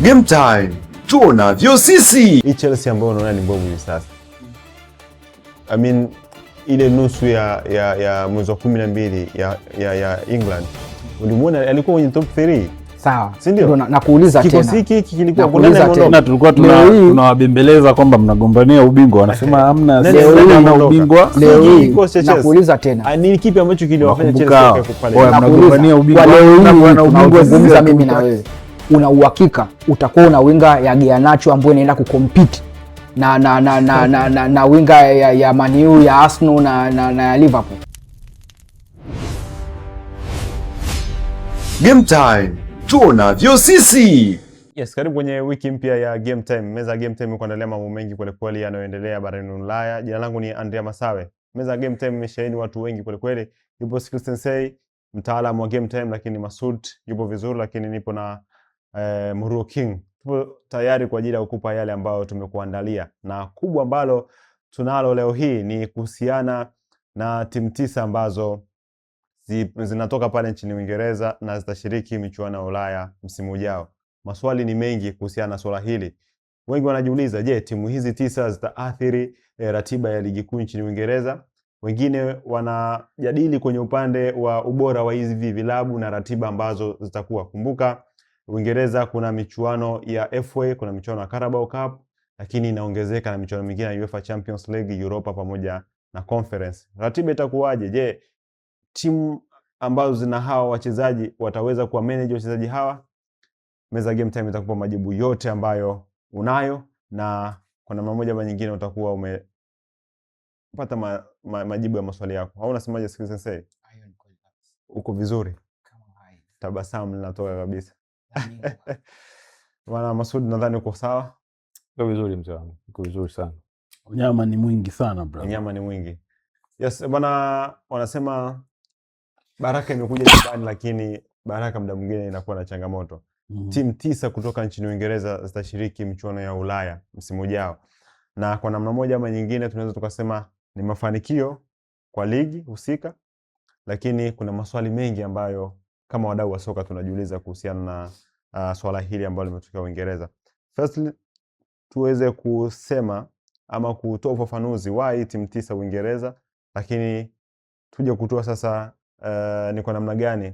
Game time, tunavyo sisi. Hii Chelsea ambayo unaona ni mbovu hivi sasa, I mean ile nusu ya mwezi wa 12 ya England, ulimuona alikuwa kwenye top 3. Sawa. Si ndio? Nakuuliza tena. Kikosi hiki kilikuwa kuna tulikuwa tunawabembeleza kwamba mnagombania ubingwa, wanasema hamna na ubingwa. Leo hii nakuuliza tena. Ni kipi ambacho kiliwafanya Chelsea kupale? Mnagombania ubingwa na ubingwa zungumza mimi na wewe. Una uhakika utakuwa na winga ya Garnacho ambayo inaenda kucompete na winga ya Man U, ya Arsenal na Liverpool? Game time, tunavyo sisi. Yes, karibu kwenye wiki mpya ya Game Time. Meza ya Game Time kuandalia mambo mengi kweli kweli yanayoendelea barani Ulaya. Jina langu ni Andrea Masawe. Meza ya Game Time imesheheni watu wengi kweli kweli. Yupo Sensei, mtaalamu wa Game Time, lakini Masud yupo vizuri, lakini nipo na Muru King. Tupo tayari kwa ajili ya kukupa yale ambayo tumekuandalia. Na kubwa ambalo tunalo leo hii ni kuhusiana na timu 9 ambazo zinatoka pale nchini Uingereza na zitashiriki michuano ya Ulaya msimu ujao. Maswali ni mengi kuhusiana na swala hili. Wengi wanajiuliza, je, timu hizi 9 zitaathiri ratiba ya ligi kuu nchini Uingereza? Wengine wanajadili kwenye upande wa ubora wa hizi vilabu na ratiba ambazo zitakuwa. Kumbuka Uingereza kuna michuano ya FA, kuna michuano ya Carabao Cup, lakini inaongezeka na michuano mingine ya UEFA Champions League, Europa pamoja na Conference. Ratiba itakuwaje? Je, timu ambazo zina hawa wachezaji wataweza kuwa manage wachezaji hawa? Meza Game Time itakupa majibu yote ambayo unayo, na kwa namna moja au nyingine utakuwa umepata majibu ya maswali yako. Au unasemaje Sensei? Uko vizuri? Tabasamu linatoka kabisa. Bwana Masud, nadhani uko sawa? Uko vizuri mzee wangu. Uko vizuri sana. Nyama ni mwingi sana bro. Nyama ni mwingi. Yes, bwana, wanasema baraka imekuja nyumbani, lakini baraka muda mwingine inakuwa na changamoto. Timu 9 kutoka nchini Uingereza zitashiriki michuano ya Ulaya msimu ujao. Na kwa namna moja ama nyingine tunaweza tukasema ni mafanikio kwa ligi husika, lakini kuna maswali mengi ambayo kama wadau wa soka tunajiuliza kuhusiana na swala hili ambalo limetokea Uingereza. Firstly, tuweze kusema ama kutoa ufafanuzi why timu 9 Uingereza, lakini tuje kutoa sasa ni kwa namna gani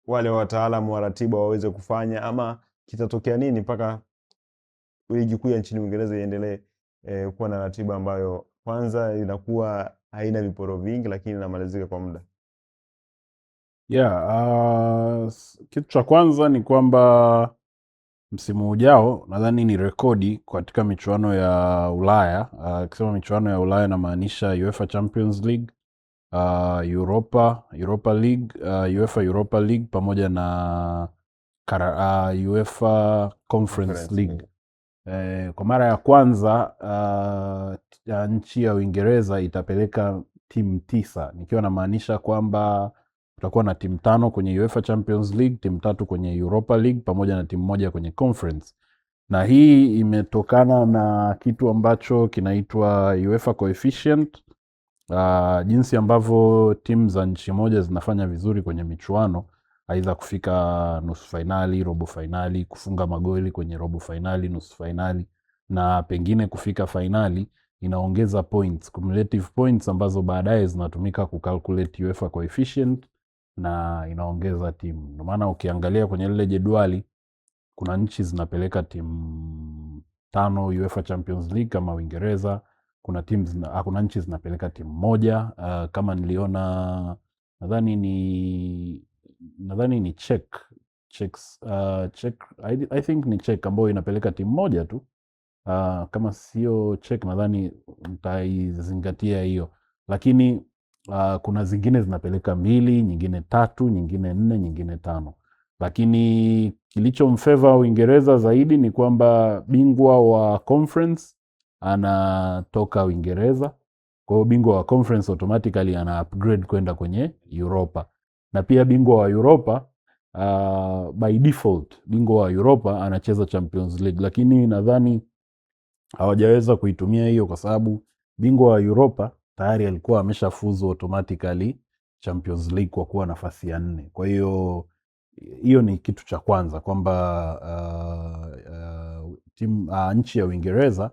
wale wataalamu wa ratiba waweze kufanya, ama kitatokea nini mpaka ligi kuu ya nchini Uingereza iendelee kuwa na ratiba ambayo kwanza inakuwa haina viporo vingi, lakini inamalizika kwa muda. Kitu cha kwanza ni kwamba msimu ujao nadhani ni rekodi katika michuano ya Ulaya. Kisema michuano ya Ulaya na maanisha UEFA Champions League, Europa League, UEFA Europa League pamoja na UEFA Conference League. Kwa mara ya kwanza nchi ya Uingereza itapeleka timu 9, nikiwa na maanisha kwamba tutakuwa na timu 5 kwenye UEFA Champions League, timu 3 kwenye Europa League pamoja na timu 1 kwenye Conference. Na hii imetokana na kitu ambacho kinaitwa UEFA Coefficient. Jinsi ambavyo timu za nchi moja zinafanya vizuri kwenye michuano, aidha kufika nusu finali, robo finali, kufunga magoli kwenye robo finali, nusu finali, na pengine kufika finali, inaongeza points, cumulative points ambazo baadaye zinatumika kucalculate UEFA Coefficient na inaongeza timu. Ndio maana ukiangalia kwenye lile jedwali kuna nchi zinapeleka timu 5 UEFA Champions League kama Uingereza, kuna nchi zinapeleka timu 1, kama niliona nadhani ni Czech, I think ni Czech ambayo inapeleka timu 1 tu. Kama sio Czech nadhani nitaizingatia hiyo, lakini kuna zingine zinapeleka 2, nyingine 3, nyingine 4, nyingine 5. Lakini kilichomfavor Uingereza zaidi ni kwamba bingwa wa Conference anatoka Uingereza. Kwa hiyo bingwa wa Conference automatically ana upgrade kwenda kwenye Europa. Na pia bingwa wa Europa by default bingwa wa Europa anacheza Champions League, lakini nadhani hawajaweza kuitumia hiyo kwa sababu bingwa wa Europa tayari alikuwa ameshafuzu automatically Champions League kwa kuwa nafasi ya 4. Kwa hiyo hiyo ni kitu cha kwanza kwamba nchi ya Uingereza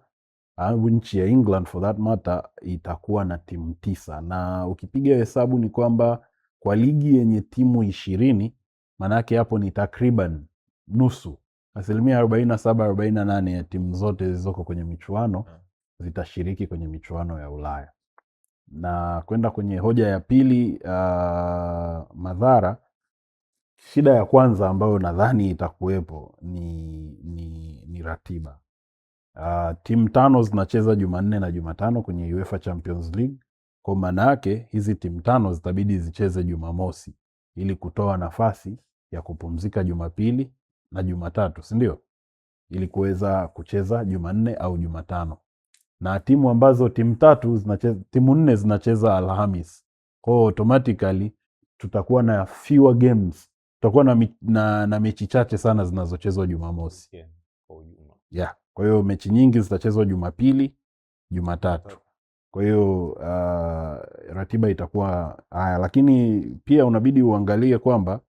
au nchi ya England for that matter itakuwa na timu 9, na ukipiga hesabu ni kwamba kwa ligi yenye timu 20 manake hapo ni takriban nusu, 47-48 ya timu zote zilizoko kwenye michuano zitashiriki kwenye michuano ya Ulaya. Na kwenda kwenye hoja ya pili, madhara, shida ya kwanza ambayo nadhani itakuwepo ni ratiba. Timu 5 zinacheza Jumanne na Jumatano kwenye UEFA Champions League. Kwa maana yake hizi timu 5 zitabidi zicheze Jumamosi ili kutoa nafasi ya kupumzika Jumapili na Jumatatu, si ndio? Ili kuweza kucheza Jumanne au Jumatano. Na timu ambazo timu 4 zinacheza Alhamis. Kwa automatically tutakuwa na fewer games. Tutakuwa na mechi chache sana zinazochezwa Jumamosi. Yeah. Kwa hiyo mechi nyingi zitachezwa Jumapili, Jumatatu. Kwa hiyo ratiba itakuwa haya, lakini pia unabidi uangalie kwamba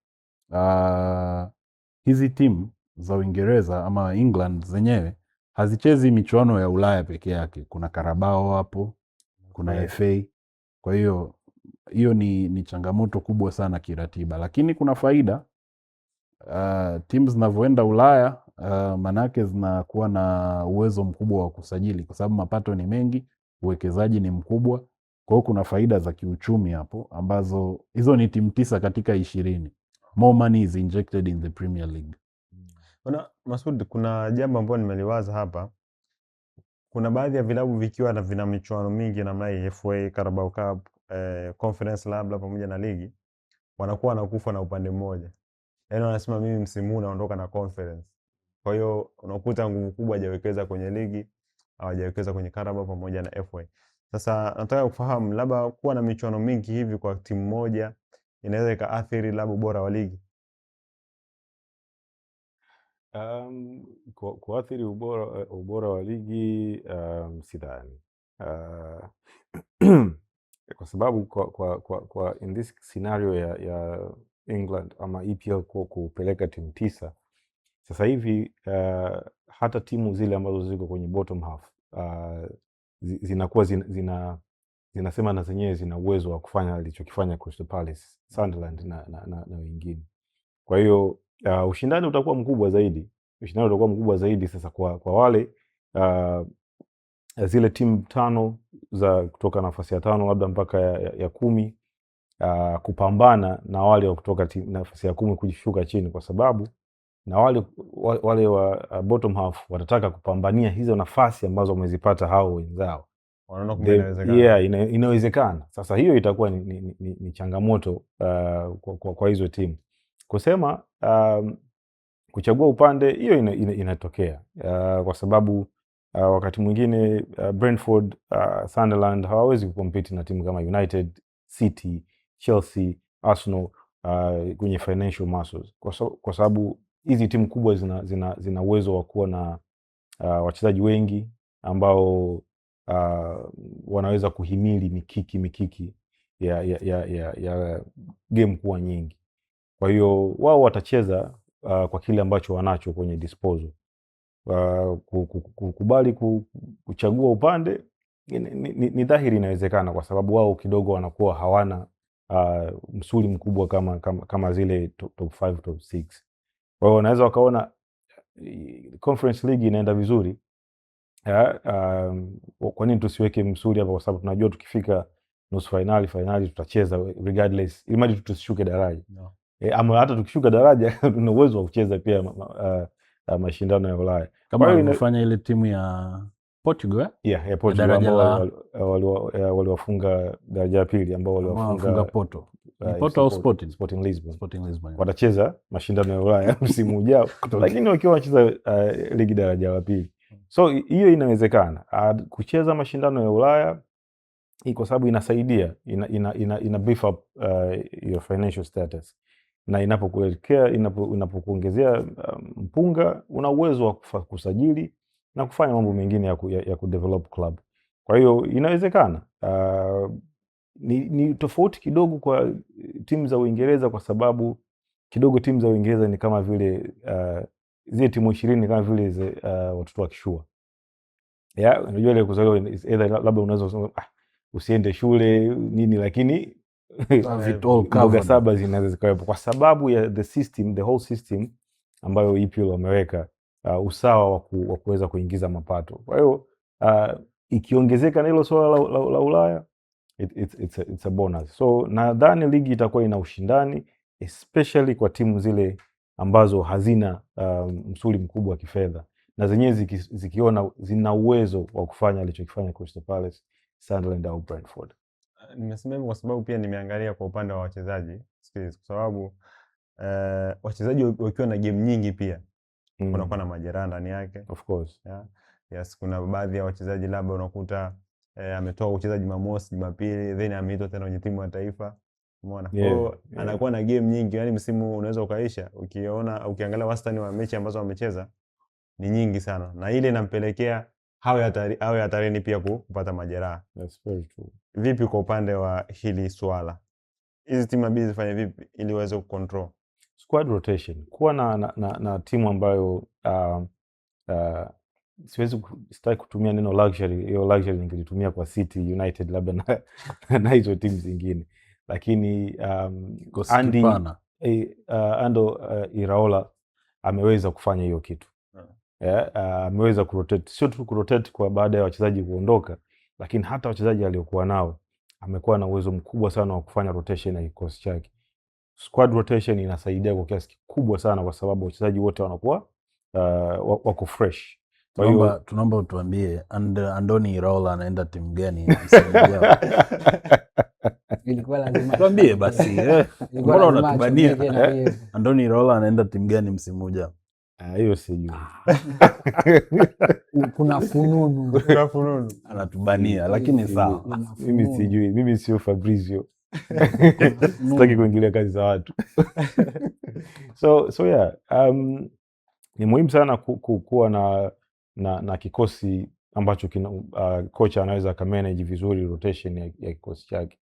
hizi timu za Uingereza ama England zenyewe hazichezi michuano ya Ulaya peke yake. Kuna Carabao hapo, kuna FA. Kwa hiyo ni changamoto kubwa sana kiratiba, lakini kuna faida. Timu zinavyoenda Ulaya manake zinakuwa na uwezo mkubwa wa kusajili kwa sababu mapato ni mengi, uwekezaji ni mkubwa. Kwa hiyo kuna faida za kiuchumi hapo ambazo hizo ni timu 9 katika 20. More money is injected in the Premier League. Masud, kuna jambo ambalo nimeliwaza hapa. Kuna baadhi ya vilabu vikiwa na vina michuano mingi namna hii, FA, Carabao Cup, Conference labda pamoja na ligi, wanakuwa wanakufa na upande mmoja. Yaani wanasema mimi msimu huu naondoka na Conference. Kwa hiyo unakuta nguvu kubwa hajawekeza kwenye ligi, hawajawekeza kwenye Carabao pamoja na FA. Sasa nataka kufahamu labda kuwa na michuano mingi hivi kwa timu moja inaweza ikaathiri labda ubora wa ligi. Kuathiri ubora wa ligi sidhani. Kwa sababu kwa in this scenario ya England ama EPL kupeleka timu 9 sasa hivi, hata timu zile ambazo ziko kwenye bottom half zinakuwa zinasema na zenyewe zina uwezo wa kufanya alichokifanya Crystal Palace, Sunderland na wengine. Kwa hiyo ushindani utakuwa mkubwa zaidi. Sasa kwa wale zile timu 5 za kutoka nafasi ya 5 labda mpaka ya 10 kupambana na wale wa kutoka nafasi ya 10 kujishuka chini, kwa sababu na wale wa bottom half watataka kupambania hizo nafasi ambazo wamezipata hao wenzao. Wanaona kumbe inawezekana. Inawezekana. Sasa hiyo itakuwa ni changamoto kwa hizo timu. Kusema kuchagua upande, hiyo inatokea kwa sababu wakati mwingine Brentford, Sunderland hawawezi kucompete na timu kama United, City, Chelsea, Arsenal kwenye financial muscles, kwa sababu hizi timu kubwa zina uwezo wa kuwa na wachezaji wengi ambao wanaweza kuhimili mikiki ya game kuwa nyingi. Kwa hiyo wao watacheza kwa kile ambacho wanacho kwenye disposal. Kukubali kuchagua upande ni dhahiri inawezekana, kwa sababu wao kidogo wanakuwa hawana msuli mkubwa kama zile top 5, top 6. Kwa hiyo wanaweza wakaona Conference League inaenda vizuri, kwa nini tusiweke msuli hapa? Kwa sababu tunajua tukifika nusu finali tutacheza regardless, ili tusishuke daraja. No. Ama hata tukishuka daraja tuna uwezo wa kucheza pia mashindano ya Ulaya kama walifanya ile timu ya Portugal. Ya Portugal ambao waliwafunga daraja la pili, ambao waliwafunga Porto au Sporting Lisbon. Watacheza mashindano ya Ulaya msimu ujao, lakini wakiwa wanacheza ligi daraja la pili. So hiyo inawezekana kucheza mashindano ya Ulaya, kwa sababu inasaidia ina beef up your financial status, na inapokuongezea mpunga, una uwezo wa kusajili na kufanya mambo mengine ya kudevelop club. Kwa hiyo inawezekana. Ni tofauti kidogo kwa timu za Uingereza, kwa sababu kidogo timu za Uingereza ni kama vile zile timu 20 kama vile watoto wa kishua. Unajua ile kuzaliwa either labda unaweza kusema usiende shule nini, lakini mboga saba zinaweza zikawepo kwa sababu ya the whole system ambayo EPL wameweka, usawa wa kuweza kuingiza mapato. Kwa hiyo ikiongezeka na hilo swala la Ulaya, it's a bonus. So nadhani ligi itakuwa ina ushindani, especially kwa timu zile ambazo hazina msuli mkubwa wa kifedha, na zenyewe zikiona zina uwezo wa kufanya alichokifanya Crystal Palace, Sunderland au Brentford. Nimesema hivyo kwa sababu pia nimeangalia kwa upande wa wachezaji, kwa sababu wachezaji wakiwa na game nyingi pia kunakuwa na majeraha ndani yake. Of course. Yes, kuna baadhi ya wachezaji labda unakuta ametoka kucheza Jumamosi, Jumapili, then ameitwa tena kwenye timu ya taifa. Umeona? Kwa anakuwa na game nyingi, yani msimu unaweza ukaisha ukiangalia wastani wa mechi ambazo amecheza ni nyingi sana, na ile inampelekea hawe hatarini pia kupata majeraha. That's very true. Vipi kwa upande wa hili swala? Hizi timu mbili zifanye vipi ili waweze kucontrol squad rotation? Kuwa na timu ambayo sitaki kutumia neno luxury. Hiyo luxury ningelitumia kwa City, United labda na hizo timu zingine, lakini Ando Iraola ameweza kufanya hiyo kitu. Ameweza kurotate, sio tu kurotate kwa baada ya wachezaji kuondoka, lakini hata wachezaji aliokuwa nao amekuwa na uwezo mkubwa sana wa kufanya rotation ya kikosi chake. Squad rotation inasaidia kwa kiasi kikubwa sana, kwa sababu wachezaji wote wanakuwa wako fresh. Kwa hiyo tunaomba utuambie Andoni Iraola anaenda timu gani msimu ujao? Ilikuwa lazima tuambie basi. Mbona unatubania? Andoni Iraola anaenda timu gani msimu ujao? Hiyo sijui. Kuna fununu. Anatubania, lakini sawa. Mimi sijui. Mimi sio Fabrizio. Sitaki kuingilia kazi za watu. So yeah, ni muhimu sana kuwa na kikosi ambacho kocha anaweza kamanage vizuri rotation ya kikosi chake.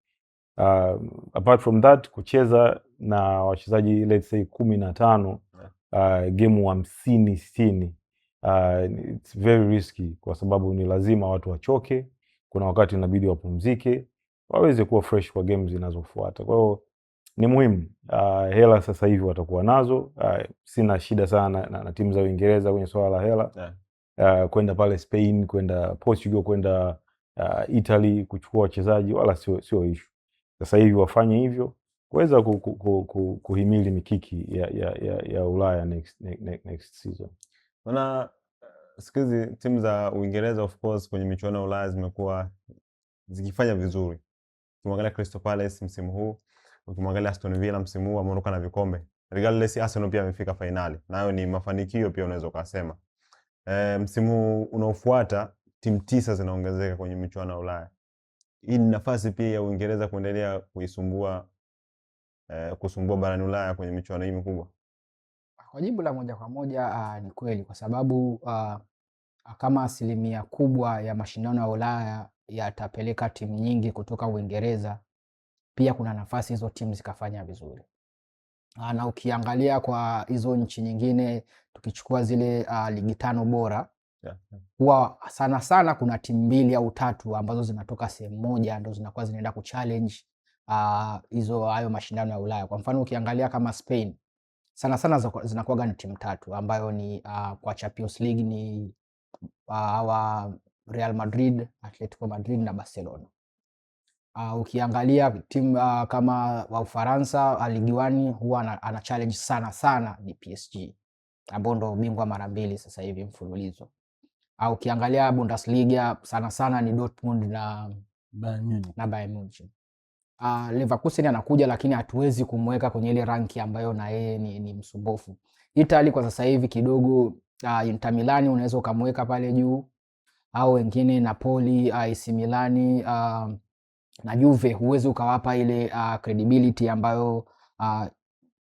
Apart from that, kucheza na wachezaji let's say 15 game 50-60, it's very risky, kwa sababu ni lazima watu wachoke. Kuna wakati inabidi wapumzike waweze kuwa fresh kwa games zinazofuata. Kwa hiyo ni muhimu. Hela sasa hivi watakuwa nazo. Sina shida sana na timu za Uingereza kwenye swala la hela. Kwenda pale Spain, kwenda Portugal, kwenda Italy kuchukua wachezaji wala sio issue. Sasa hivi wafanye hivyo kuweza kuhimili mikiki ya Ulaya next season. Maana siku hizi timu za Uingereza of course kwenye michuano ya Ulaya zimekuwa zikifanya vizuri. Ukimwangalia Crystal Palace msimu huu, ukimwangalia Aston Villa msimu huu ameondoka na vikombe. Regardless Arsenal pia amefika finali. Nayo ni mafanikio pia unaweza kusema. Msimu unaofuata timu 9 zinaongezeka kwenye michuano ya Ulaya. Hii ni nafasi pia ya Uingereza kuendelea kusumbua barani Ulaya kwenye michuano hii mikubwa. Kwa jibu la moja kwa moja ni kweli, kwa sababu kama 1% kubwa ya mashindano ya Ulaya yatapeleka timu nyingi kutoka Uingereza, pia kuna nafasi hizo timu zikafanya vizuri. Na ukiangalia kwa hizo nchi nyingine, tukichukua zile ligi 5 bora, huwa sana kuna timu 2 au 3 ambazo zinatoka sehemu moja ndio zinakuwa zinaenda kuchallenge hayo mashindano ya Ulaya. Kwa mfano ukiangalia kama Spain, sana zinakuwa ni timu 3 ambayo ni kwa Champions League ni Real Madrid, Atletico Madrid na Barcelona. Ukiangalia timu kama wa Ufaransa Ligue 1 huwa ana challenge sana ni PSG, ambao ndio bingwa mara 2 sasa hivi mfululizo. Ukiangalia Bundesliga sana ni Dortmund na Bayern Munich. Leverkusen anakuja, lakini hatuwezi kumweka kwenye ile ranki ambayo na yeye ni msumbufu. Italy kwa sasa hivi kidogo, Inter Milan unaweza ukamweka pale juu, au wengine Napoli, AC Milan na Juve huwezi ukawapa ile credibility ambayo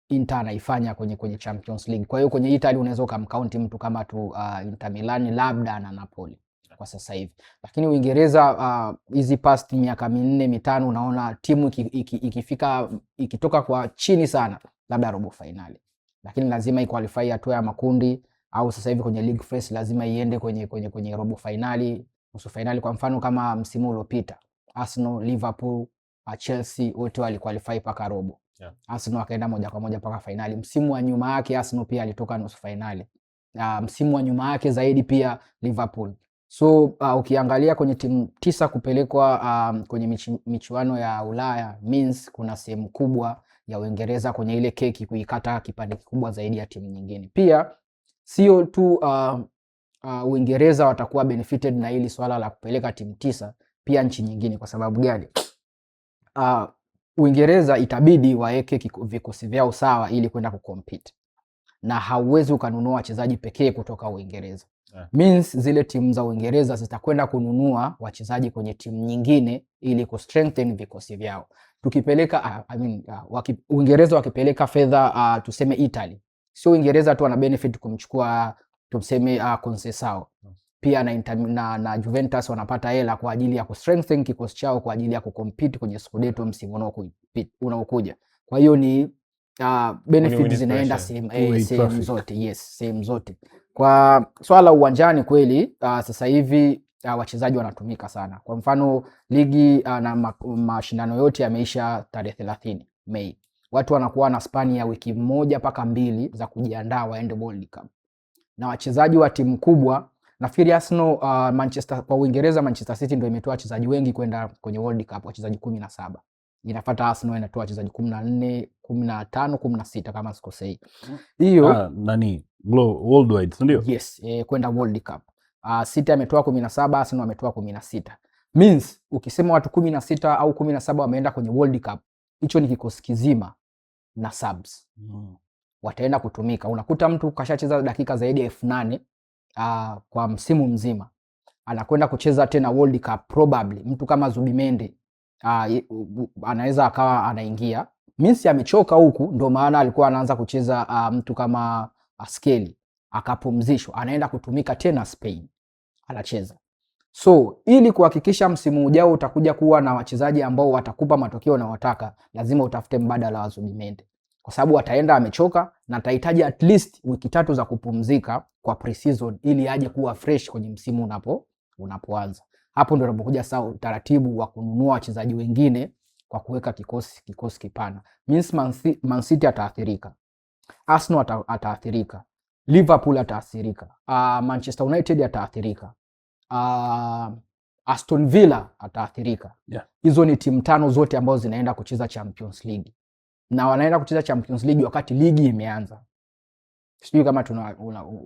Inter anaifanya kwenye Champions League. Kwa hiyo kwenye Italy unaweza ukamkaunti mtu kama tu Inter Milan labda na Napoli kwa sasa hivi. Lakini Uingereza hizi past miaka 4-5 unaona timu ikitoka kwa chini sana labda robo finali, lakini lazima iqualify hatua ya makundi, au sasa hivi kwenye league phase lazima iende kwenye robo finali, nusu finali. Kwa mfano kama msimu uliopita Arsenal, Liverpool, Chelsea wote waliqualify paka robo. Arsenal akaenda moja kwa moja paka finali. Msimu wa nyuma yake Arsenal pia alitoka nusu finali. Msimu wa nyuma yake zaidi pia Liverpool. So ukiangalia kwenye timu 9 kupelekwa kwenye michuano ya Ulaya means kuna sehemu kubwa ya Uingereza kwenye ile keki kuikata kipande kikubwa zaidi ya timu nyingine. Pia sio tu Uingereza watakuwa benefited na hili swala la kupeleka timu 9, pia nchi nyingine. Kwa sababu gani? Uingereza itabidi waeke vikosi vyao sawa ili kwenda kucompete, na hauwezi ukanunua wachezaji pekee kutoka Uingereza. Means zile timu za Uingereza zitakwenda kununua wachezaji kwenye timu nyingine ili ku-strengthen vikosi vyao. Tukipeleka Uingereza wakipeleka fedha tuseme Italy, sio Uingereza tu wana benefit kumchukua tuseme Conceição, pia na Juventus wanapata hela kwa ajili ya ku-strengthen kikosi chao kwa ajili ya kucompete kwenye Scudetto msimu unaokuja. Kwa hiyo ni benefit zinaenda sehemu zote. Yes, sehemu zote. Kwa swala uwanjani kweli sasa hivi wachezaji wanatumika sana. Kwa mfano ligi na mashindano yote yameisha tarehe 30 Mei. Watu wanakuwa na spani ya wiki 1 mpaka 2 za kujiandaa waende World Cup. Na wachezaji wa timu kubwa, nafikiri Arsenal kwa Uingereza Manchester City ndio imetoa wachezaji wengi kwenda kwenye World Cup, wachezaji 17. Inafuata Arsenal inatoa wachezaji 14, 15, 16 kama sikosei. Hiyo worldwide, ndio? Yes, kwenda World Cup. City ametoa 17, Arsenal ametoa 16. Means ukisema watu 16 au 17 wameenda kwenye World Cup, hicho ni kikosi kizima na subs. Wataenda kutumika. Unakuta mtu kashacheza dakika zaidi ya 8,000 kwa msimu mzima, anakwenda kucheza tena World Cup. Probably mtu kama Zubimendi anaweza akawa anaingia, means amechoka huku, ndio maana alikuwa anaanza kucheza mtu kama Skelly akapumzishwa, anaenda kutumika tena Spain anacheza. So ili kuhakikisha msimu ujao utakuja kuwa na wachezaji ambao watakupa matokeo na wataka, lazima utafute mbadala wa Zubimendi, kwa sababu ataenda amechoka na atahitaji at least wiki 3 za kupumzika kwa pre-season ili aje kuwa fresh kwenye msimu unapoanza. Hapo ndio unapokuja sasa utaratibu wa kununua wachezaji wengine kwa kuweka kikosi kipana. Means Man City ataathirika, Arsenal ataathirika, Liverpool ataathirika, Manchester United ataathirika, Aston Villa ataathirika. Hizo ni timu 5 zote ambazo zinaenda kucheza Champions League, na wanaenda kucheza Champions League wakati ligi imeanza. Sijui kama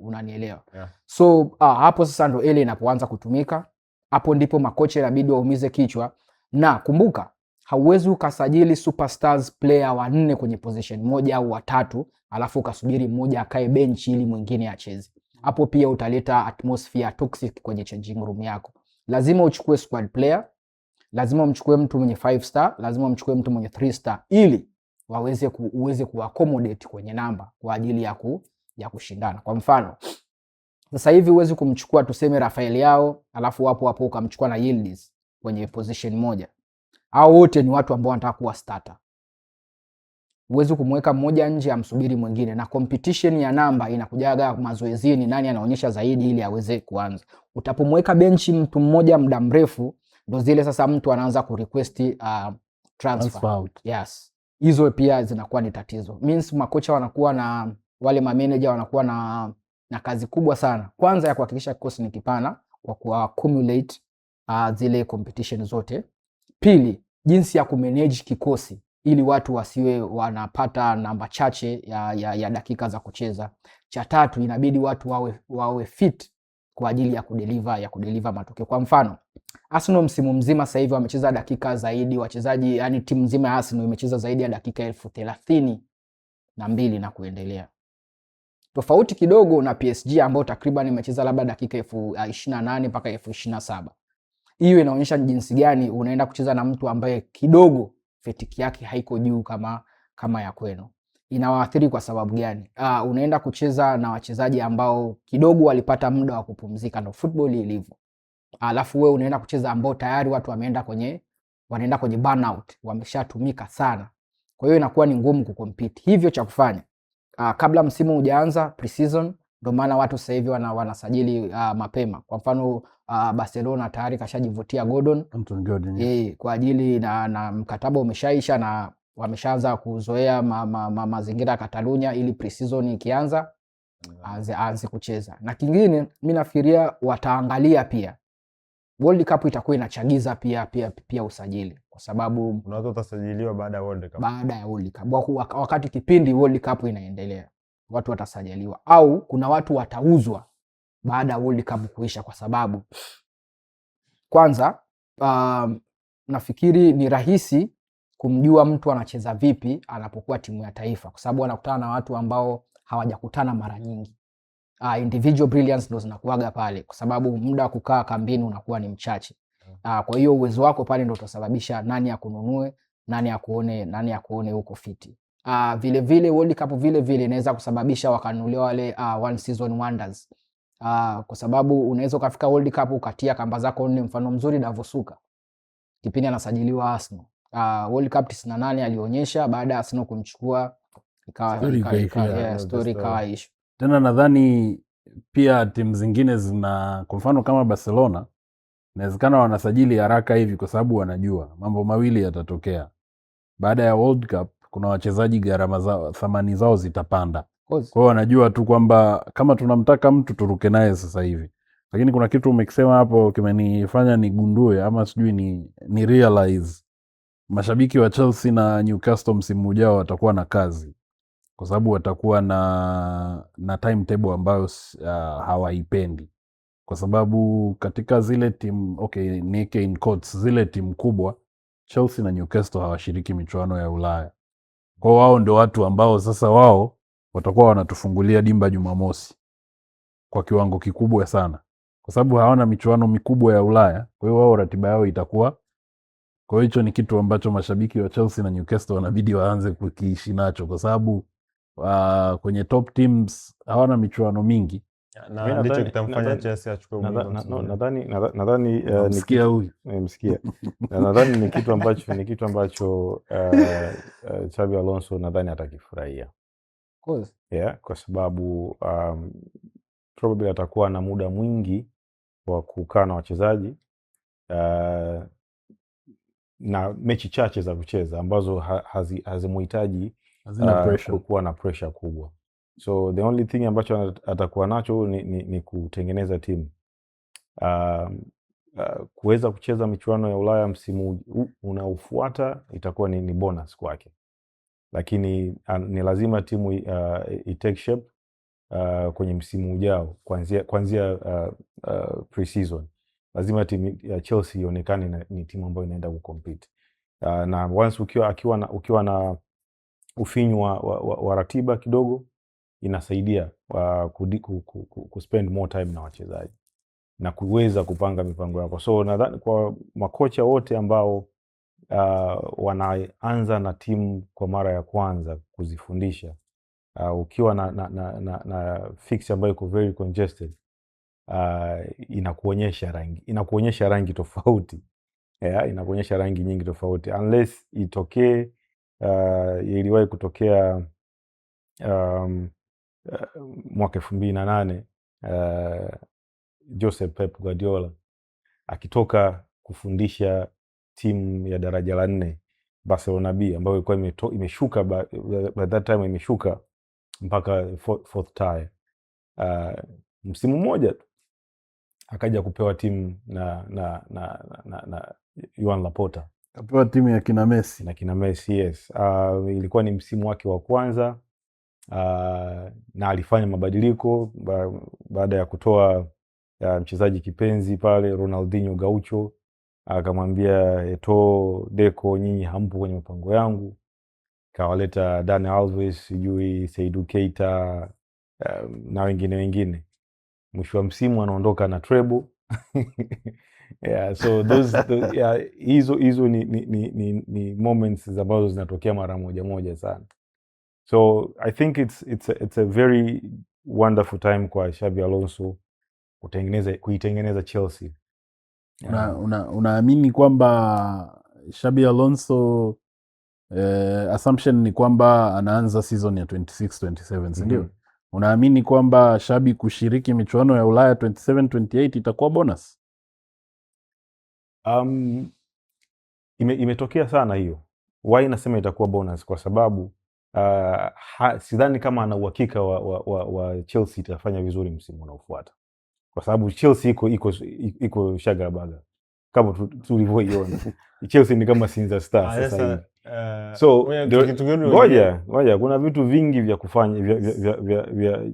unanielewa. So hapo sasa ndo ile inapoanza kutumika. Hapo ndipo makocha inabidi waumize kichwa, na kumbuka hauwezi ukasajili superstars player 4 kwenye position moja au 3 alafu ukasubiri mmoja akae bench ili mwingine acheze. Hapo pia utaleta atmosphere toxic kwenye changing room yako. Lazima uchukue squad player, lazima umchukue mtu mwenye 5 star, lazima umchukue mtu mwenye 3 star ili uweze kuaccommodate kwenye namba kwa ajili ya kushindana. Kwa mfano sasa hivi huwezi kumchukua tuseme Rafael Yao alafu hapo ukamchukua na Yildiz kwenye position moja. Hao wote ni watu ambao wanataka kuwa starter. Huwezi kumweka mmoja nje amsubiri mwingine, na competition ya namba inakujaga mazoezini, nani anaonyesha zaidi ili aweze kuanza. Utapomweka benchi mtu mmoja muda mrefu, ndo zile sasa mtu anaanza kurequest transfer. Yes. Hizo pia zinakuwa ni tatizo. Means makocha wanakuwa na wale manager wanakuwa na kazi kubwa sana. Kwanza ya kuhakikisha kikosi ni kipana kwa kuaccumulate zile competition zote. Pili, jinsi ya kumanage kikosi ili watu wasiwe wanapata namba chache ya dakika za kucheza. Cha tatu, inabidi watu wawe fit kwa ajili ya kudeliver matokeo. Kwa mfano, Arsenal msimu mzima sasa hivi wamecheza dakika zaidi, wachezaji yani timu nzima ya Arsenal imecheza zaidi ya dakika 32 na kuendelea. Tofauti kidogo na PSG ambao takriban imecheza labda dakika 28 mpaka 27. Hiyo inaonyesha jinsi gani unaenda kucheza na mtu ambaye kidogo fetiki yake haiko juu kama ya kwenu. Inawaathiri kwa sababu gani? Unaenda kucheza na wachezaji ambao kidogo walipata muda wa kupumzika, ndio football ilivyo. Alafu wewe unaenda kucheza ambao tayari watu wanaenda kwenye burnout, wameshatumika sana. kwa hiyo inakuwa ni ngumu kucompete. Hivyo cha kufanya kabla msimu hujaanza pre-season, ndio maana watu sasa hivi wanasajili mapema. Kwa mfano Barcelona tayari kashajivutia Gordon kwa ajili na mkataba umeshaisha na wameshaanza kuzoea mazingira ya Catalunya, ili pre-season ikianza aanze kucheza. Na kingine mimi nafikiria wataangalia pia World Cup itakuwa inachagiza pia usajili, kwa sababu unaweza utasajiliwa baada ya World Cup. Baada ya World Cup, wakati kipindi World Cup inaendelea, watu watasajiliwa, au kuna watu watauzwa baada ya World Cup kuisha, kwa sababu kwanza nafikiri ni rahisi kumjua mtu anacheza vipi anapokuwa timu ya taifa, kwa sababu anakutana na watu ambao hawajakutana mara nyingi. Individual brilliance ndo zinakuaga pale, kwa sababu muda wa kukaa kambini unakuwa ni mchache. Kwa hiyo uwezo wako pale ndo utasababisha nani akununue, nani akuone huko fiti. Vile vile World Cup vile vile inaweza kusababisha wakanunuliwa wale one season wonders. Kwa sababu unaweza ukafika World Cup ukatia kamba zako nne. Mfano mzuri Davosuka kipindi anasajiliwa Arsenal. World Cup 98 alionyesha, baada ya Arsenal kumchukua story ikawa issue. Tena nadhani pia timu zingine zina, kwa mfano kama Barcelona, inawezekana wanasajili haraka hivi kwa sababu wanajua mambo mawili yatatokea. Baada ya World Cup kuna wachezaji gharama zao, thamani zao zitapanda. Kwa hiyo wanajua tu kwamba kama tunamtaka mtu turuke naye sasa hivi. Lakini kuna kitu umekisema hapo kimenifanya nigundue ama sijui ni realize mashabiki wa Chelsea na Newcastle msimu ujao watakuwa na kazi, kwa sababu watakuwa na timetable ambayo hawaipendi, kwa sababu katika zile timu niweke in quotes, zile timu kubwa Chelsea na Newcastle hawashiriki michuano ya Ulaya. Kwa wao ndio watu ambao sasa wao watakuwa wanatufungulia dimba Jumamosi kwa kiwango kikubwa sana, kwa sababu hawana michuano mikubwa ya Ulaya. Kwa hiyo wao ratiba yao itakuwa, kwa hiyo hicho ni kitu ambacho mashabiki wa Chelsea na Newcastle wanabidi waanze kukiishi nacho, kwa sababu kwenye top teams hawana michuano mingi, na ndicho kitamfanya Chelsea achukue ubingwa. Nadhani msikia huyu msikia nadhani ni kitu ambacho Xabi Alonso nadhani atakifurahia, kwa sababu probably atakuwa na muda mwingi wa kukaa na wachezaji na mechi chache za kucheza ambazo hazimuhitaji kuwa na pressure kubwa. So the only thing ambacho atakuwa nacho ni kutengeneza timu. Kuweza kucheza michuano ya Ulaya msimu unaofuata itakuwa ni bonus kwake. Lakini ni lazima timu itake shape kwenye msimu ujao, kuanzia pre-season. Lazima timu ya Chelsea ionekane ni timu ambayo inaenda kucompete. Na once ukiwa na ufinyu wa ratiba kidogo, inasaidia kuspend more time na wachezaji na kuweza kupanga mipango yako. So nadhani kwa makocha wote ambao wanaanza na timu kwa mara ya kwanza kuzifundisha, ukiwa na fix ambayo iko very congested, inakuonyesha rangi tofauti. Inakuonyesha rangi nyingi tofauti, unless itokee iliwahi kutokea mwaka 2008 Joseph Pep Guardiola akitoka kufundisha timu ya daraja la 4 Barcelona B ambayo ilikuwa imeshuka by that time, imeshuka mpaka fourth tier. Msimu mmoja tu akaja kupewa timu na Joan Laporta, akapewa timu ya kina Messi. Yes. Ilikuwa ni msimu wake wa kwanza, na alifanya mabadiliko baada ya kutoa mchezaji kipenzi pale Ronaldinho Gaucho, akamwambia Eto'o, Deco, nyinyi hampo kwenye mpango yangu. Kawaleta Dani Alves, sijui Seydou Keita na wengine. Mwisho wa msimu anaondoka na treble. So hizo ni moments ambazo zinatokea mara moja sana. So I think it's a very wonderful time kwa Xabi Alonso kuitengeneza Chelsea. Unaamini kwamba Xabi Alonso assumption ni kwamba anaanza season ya 26-27, si ndio? Unaamini kwamba Shabi kushiriki michuano ya Ulaya 27-28 itakuwa bonus? Imetokea sana hiyo. Why nasema itakuwa bonus? Kwa sababu sidhani kama ana uhakika wa Chelsea itafanya vizuri msimu unaofuata, kwa sababu Chelsea iko shagabaga kama tulivyoiona. Chelsea ni kama Sinza Stars sasa hivi. So ngoja, kuna vitu vingi vya kufanya vya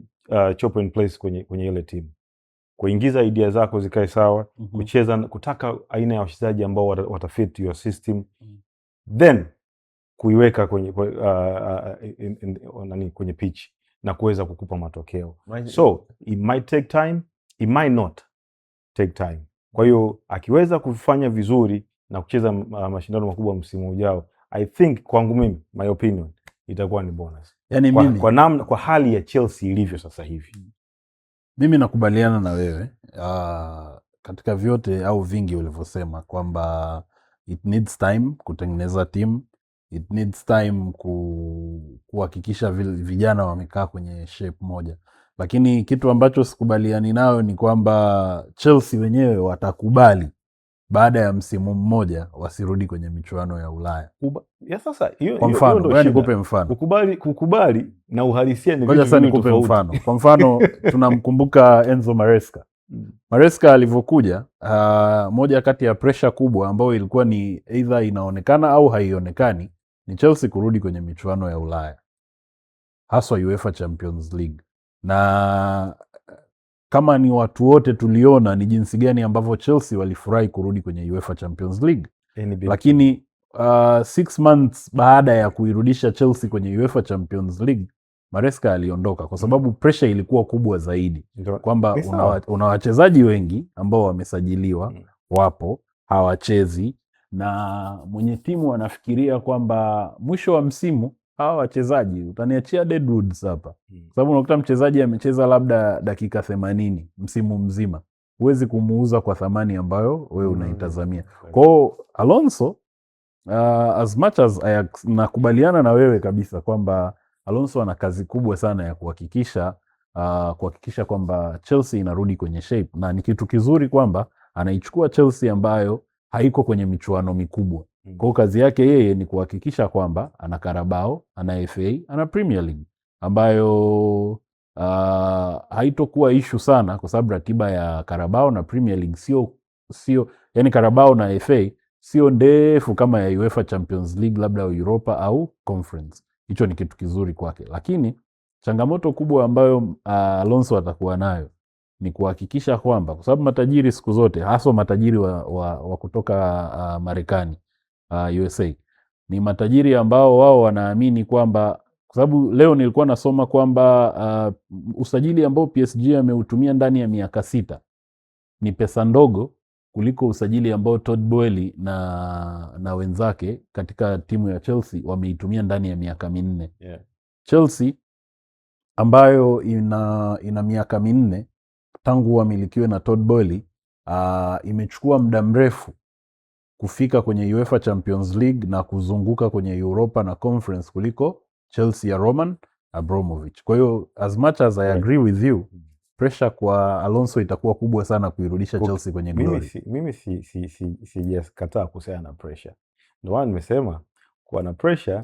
chop and place kwenye ile timu. Kuingiza idea zako zikae sawa, kucheza, kutaka aina ya wachezaji ambao watafit your system, then kuiweka kwenye pitch na kuweza kukupa matokeo. So it might take time, it might not take time. Kwa hiyo akiweza kufanya vizuri na kucheza mashindano makubwa msimu ujao, I think kwangu mimi, my opinion, itakuwa ni bonus. Yani kwa hali ya Chelsea ilivyo sasa hivi. Mimi nakubaliana na wewe katika vyote au vingi ulivyosema kwamba it needs time kutengeneza team, it needs time kuhakikisha vijana wamekaa kwenye shape moja, lakini kitu ambacho sikubaliani nayo ni kwamba Chelsea wenyewe watakubali baada ya msimu mmoja wasirudi kwenye michuano ya Ulaya. Sasa kwa mfano, nikupe mfano. Kukubali na uhalisia ni vitu viwili tofauti. Mfano. Kwa mfano tunamkumbuka Enzo Maresca. Maresca alivyokuja, moja kati ya pressure kubwa ambayo ilikuwa ni either inaonekana au haionekani ni Chelsea kurudi kwenye michuano ya Ulaya, haswa UEFA Champions League. Na kama ni watu wote tuliona ni jinsi gani ambavyo Chelsea walifurahi kurudi kwenye UEFA Champions League. Lakini 6 months baada ya kuirudisha Chelsea kwenye UEFA Champions League, Maresca aliondoka kwa sababu pressure ilikuwa kubwa zaidi, kwamba una wachezaji wengi ambao wamesajiliwa, wapo hawachezi, na mwenye timu anafikiria kwamba mwisho wa msimu hawa wachezaji utaniachia deadwoods hapa. Kwa sababu unakuta mchezaji amecheza labda dakika 80 msimu mzima, huwezi kumuuza kwa thamani ambayo wewe unaitazamia. Kwa Alonso, as much as nakubaliana na wewe kabisa kwamba Alonso ana kazi kubwa sana ya kuhakikisha kwamba Chelsea inarudi kwenye shape, na ni kitu kizuri kwamba anaichukua Chelsea ambayo haiko kwenye michuano mikubwa. Kwa kazi yake yeye ni kuhakikisha kwamba ana Carabao, ana FA, ana Premier League ambayo haitokuwa issue sana, kwa sababu ratiba ya Carabao na Premier League sio yani Carabao na FA sio ndefu kama ya UEFA Champions League labda Europa au Conference. Hicho ni kitu kizuri kwake, lakini changamoto kubwa ambayo Alonso atakuwa nayo ni kuhakikisha kwamba, kwa sababu matajiri siku zote, hasa matajiri wa kutoka Marekani, USA, ni matajiri ambao wao wanaamini kwamba, kwa sababu leo nilikuwa nasoma kwamba usajili ambao PSG ameutumia ndani ya miaka 6 ni pesa ndogo kuliko usajili ambao Todd Boehly na wenzake katika timu ya Chelsea wameitumia ndani ya miaka 4. Yeah. Chelsea ambayo ina miaka 4 tangu wamilikiwe na Todd Boehly, imechukua muda mrefu kufika kwenye UEFA Champions League na kuzunguka kwenye Europa na Conference kuliko Chelsea ya Roman Abramovich. Kwa hiyo as much as I agree with you, pressure kwa Alonso itakuwa kubwa sana kuirudisha Chelsea kwenye glory. Mimi sijakataa kusema na pressure. Ndio maana nimesema kwa na pressure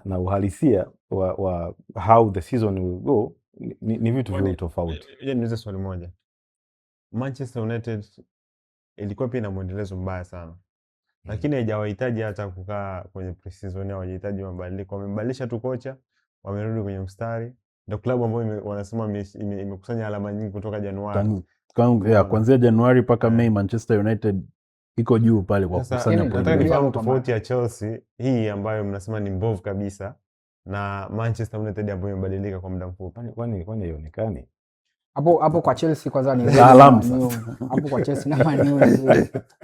na uhalisia wa how the season will go ni vitu viwili tofauti. Niulize swali moja. Manchester United ilikuwa pia na mwendelezo mbaya sana, lakini haijawahitaji hata kukaa kwenye pre-season yao, hawajahitaji mabadiliko. Wamebadilisha tu kocha, wamerudi kwenye mstari. Ndio klabu ambayo wanasema imekusanya alama nyingi kutoka Januari. Kuanzia Januari mpaka Mei, Manchester United iko juu pale kwa kukusanya pointi. Nataka nifahamu tofauti ya Chelsea hii ambayo mnasema ni mbovu kabisa na Manchester United ambayo imebadilika kwa muda mfupi. Kwani haionekani? Hapo kwa Chelsea kwanza ni hapo kwa Chelsea na Man U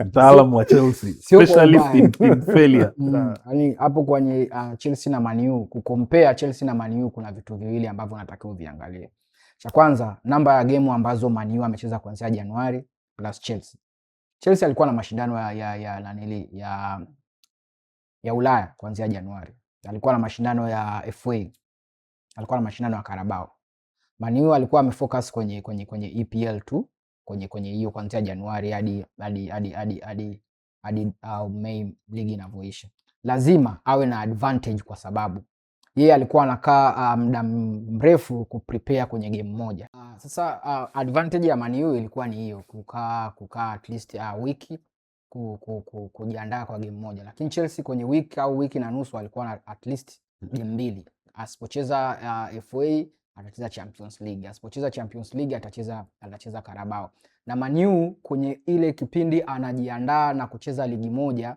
mtaalamu wa Chelsea, specialist in failure. Yaani hapo kwenye Chelsea na Man U, kucompare Chelsea na Man U kuna vitu viwili ambavyo nataka uviangalie. Cha kwanza, namba ya game ambazo Man U amecheza kuanzia Januari plus Chelsea. Chelsea alikuwa na mashindano ya ya Ulaya kuanzia Januari. Alikuwa na mashindano ya FA, alikuwa na mashindano ya Carabao. Man U alikuwa amefocus kwenye EPL tu, kwenye hiyo kuanzia Januari hadi Mei ligi inavyoisha. Lazima awe na advantage kwa sababu yeye alikuwa anakaa muda mrefu kuprepare kwenye game moja. Sasa advantage ya Man U ilikuwa ni hiyo, kukaa at least wiki kujiandaa kwa game moja. Lakini Chelsea kwenye wiki au wiki na nusu alikuwa na at least game mbili. Asipocheza FA atacheza Champions League, asipocheza Champions League atacheza Carabao. Na Man U kwenye ile kipindi anajiandaa na kucheza ligi moja,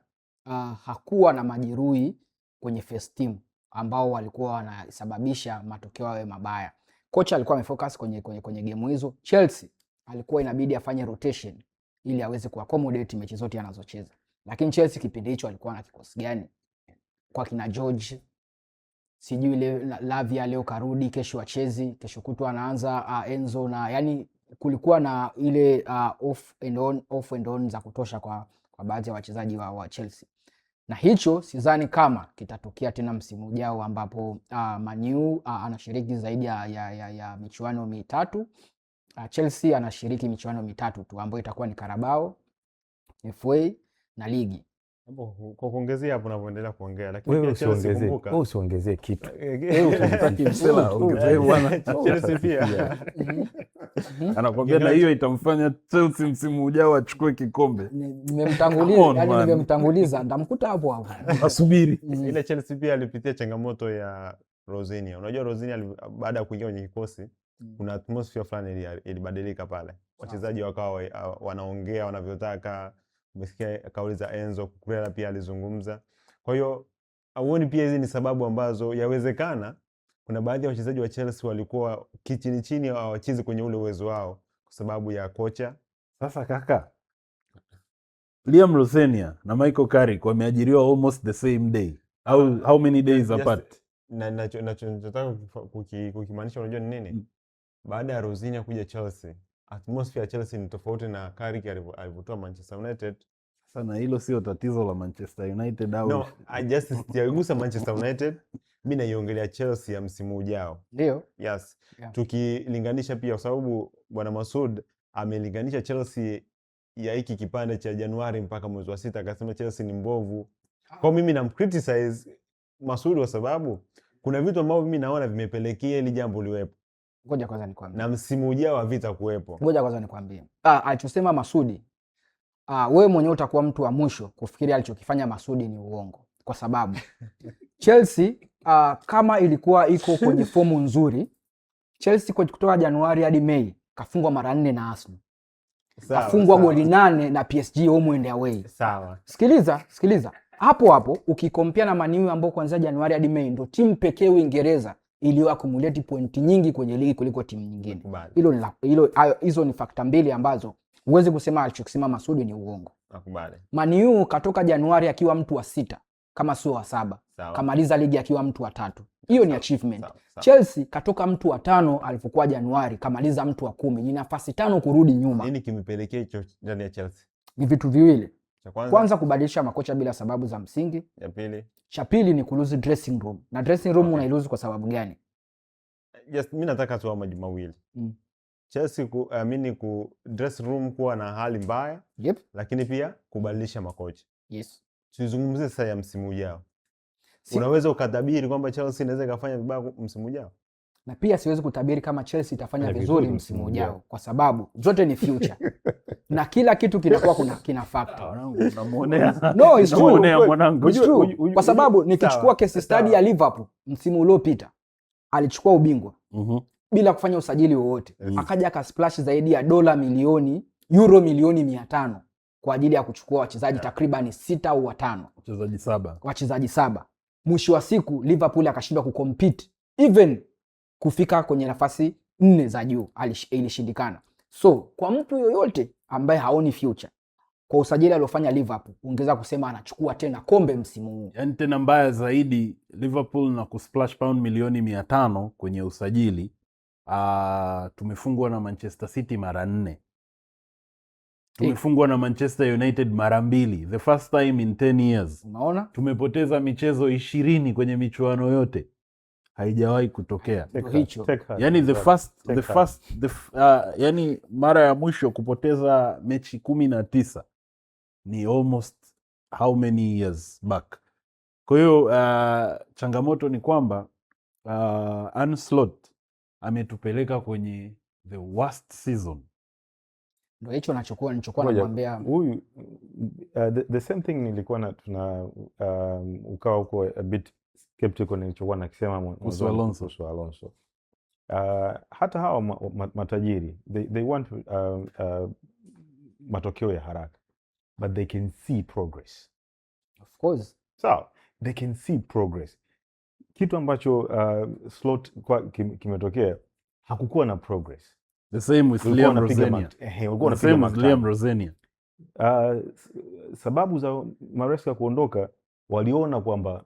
hakuwa na majeruhi kwenye first team ambao walikuwa wanasababisha matokeo yawe mabaya. Kocha alikuwa amefocus kwenye game hizo. Chelsea alikuwa inabidi afanye rotation ili aweze kuaccommodate mechi zote anazocheza. Lakini Chelsea kipindi hicho alikuwa na kikosi gani? Kwa kina George, sijui Lavia leo karudi, kesho achezi, kesho kutwa anaanza Enzo, na yani kulikuwa na ile off and on za kutosha kwa baadhi ya wachezaji wa Chelsea. Na hicho sidhani kama kitatokea tena msimu ujao ambapo Man U anashiriki zaidi ya michuano mitatu. Chelsea anashiriki michuano mitatu tu ambayo itakuwa ni Carabao, FA na ligi. Kwa kuongezea hapo unapoendelea kuongea, lakini wewe pia Chelsea kumbuka. Wewe usiongezee kitu. Chelsea pia anakwambia na hiyo itamfanya Chelsea msimu ujao achukue kikombe. Nimemtanguliza ndamkuta hapo hapo. Asubiri. Ile Chelsea pia alipitia changamoto ya Rosinha. Unajua Rosinha baada ya kuingia kwenye kikosi kuna atmosphere fulani ilibadilika pale. Wachezaji wakawa wanaongea wanavyotaka. Umesikia kauli za Enzo, Kukurela pia alizungumza. Kwa hiyo auoni pia hizi ni sababu ambazo yawezekana kuna baadhi ya wachezaji wa Chelsea walikuwa chini hawachezi kwenye ule uwezo wao kwa sababu ya kocha. Sasa kaka, Liam Rosenia na Michael Carrick wameajiriwa almost the same day. How many days apart? Na nachotaka kukimaanisha unajua ni nini? Baada ya Rosenia kuja Chelsea, atmosphere ya Chelsea ni tofauti na Carrick alivyotoa Manchester United. Sana hilo sio tatizo la Manchester United au no, I just sijagusa Manchester United. Mimi naiongelea Chelsea ya msimu ujao. Ndio. Yes. Yeah. Tukilinganisha pia kwa sababu Bwana Masoud amelinganisha Chelsea ya hiki kipande cha Januari mpaka mwezi wa 6 akasema Chelsea ni mbovu. Kwa mimi namcriticize Masoud kwa sababu kuna vitu ambavyo mimi naona vimepelekea ili jambo liwepo. Ngoja kwanza nikwambie. Na msimu ujao havita kuwepo. Ngoja kwanza nikwambie. Alichosema Masudi, wewe mwenyewe utakuwa mtu wa mwisho kufikiri alichokifanya Masudi ni uongo. Kwa sababu Chelsea kama ilikuwa iko kwenye fomu nzuri, Chelsea kutoka Januari hadi Mei kafungwa mara 4 na Arsenal. Kafungwa goli 8 na PSG home and away. Sawa. Sikiliza. Hapo ukikompea na Man U ambao kuanzia Januari hadi Mei ndio timu pekee Uingereza iliyoakumulate pointi nyingi kwenye ligi kuliko timu nyingine. Hizo ni fakta mbili ambazo huwezi kusema alichokisema Masudi ni uongo. Nakubali. Man U katoka Januari akiwa mtu wa 6 kama sio wa 7. Kamaliza ligi akiwa mtu wa 3. Hiyo ni achievement. Sawa. Chelsea katoka mtu wa 5 alipokuwa Januari kamaliza mtu wa 10. Ni nafasi 5 kurudi nyuma. Nini kimepelekea hicho ndani ya Chelsea? Ni vitu viwili. Kwanza kubadilisha makocha bila sababu za msingi. Ya pili. Cha pili ni kulose dressing room. Na dressing room unailose kwa sababu gani? Yes, mimi nataka tu maji mawili. Chelsea ku dressing room kuwa na hali mbaya. Yep. Lakini pia kubadilisha makocha. Yes. Tuzungumzie sasa ya msimu ujao. Unaweza ukatabiri kwamba Chelsea inaweza ikafanya vibaya msimu ujao? Na pia siwezi kutabiri kama Chelsea itafanya vizuri msimu ujao kwa sababu zote ni future. Na kila kitu kinakuwa kina factor. Unamuonea. No, it's true. Mwanangu. It's true. Kwa sababu nikichukua case study ya Liverpool msimu uliopita alichukua ubingwa bila kufanya usajili wowote. Akaja akasplash zaidi ya euro milioni 500 kwa ajili ya kuchukua wachezaji takriban 6 au 5. Wachezaji 7. Mwisho wa siku Liverpool akashindwa kucompete even kufika kwenye nafasi 4 za juu, ilishindikana. So kwa mtu yoyote ambaye haoni future kwa usajili aliofanya Liverpool, ungeweza kusema anachukua tena kombe msimu huu. Yaani tena mbaya zaidi, Liverpool na kusplash pound milioni 500 kwenye usajili, tumefungwa na Manchester City mara 4. Tumefungwa na Manchester United mara 2, the first time in 10 years. Unaona? Tumepoteza michezo 20 kwenye michuano yote, haijawahi kutokea. Hicho. Yani yani mara ya mwisho kupoteza mechi 19 ni almost how many years back. Kwa hiyo changamoto ni kwamba Arne Slot ametupeleka kwenye the worst season. Ndio hicho nilichokuwa namwambia huyu the same thing nilikuwa ukawa huko a bit skeptical nilichokuwa nakisema kuhusu Alonso. Hata hawa matajiri they want matokeo ya haraka, but they can see progress. Of course. So they can see progress. Kitu ambacho Slot kimetokea, hakukuwa na progress. The same with Liam Rosenia. Sababu za Maresca kuondoka, waliona kwamba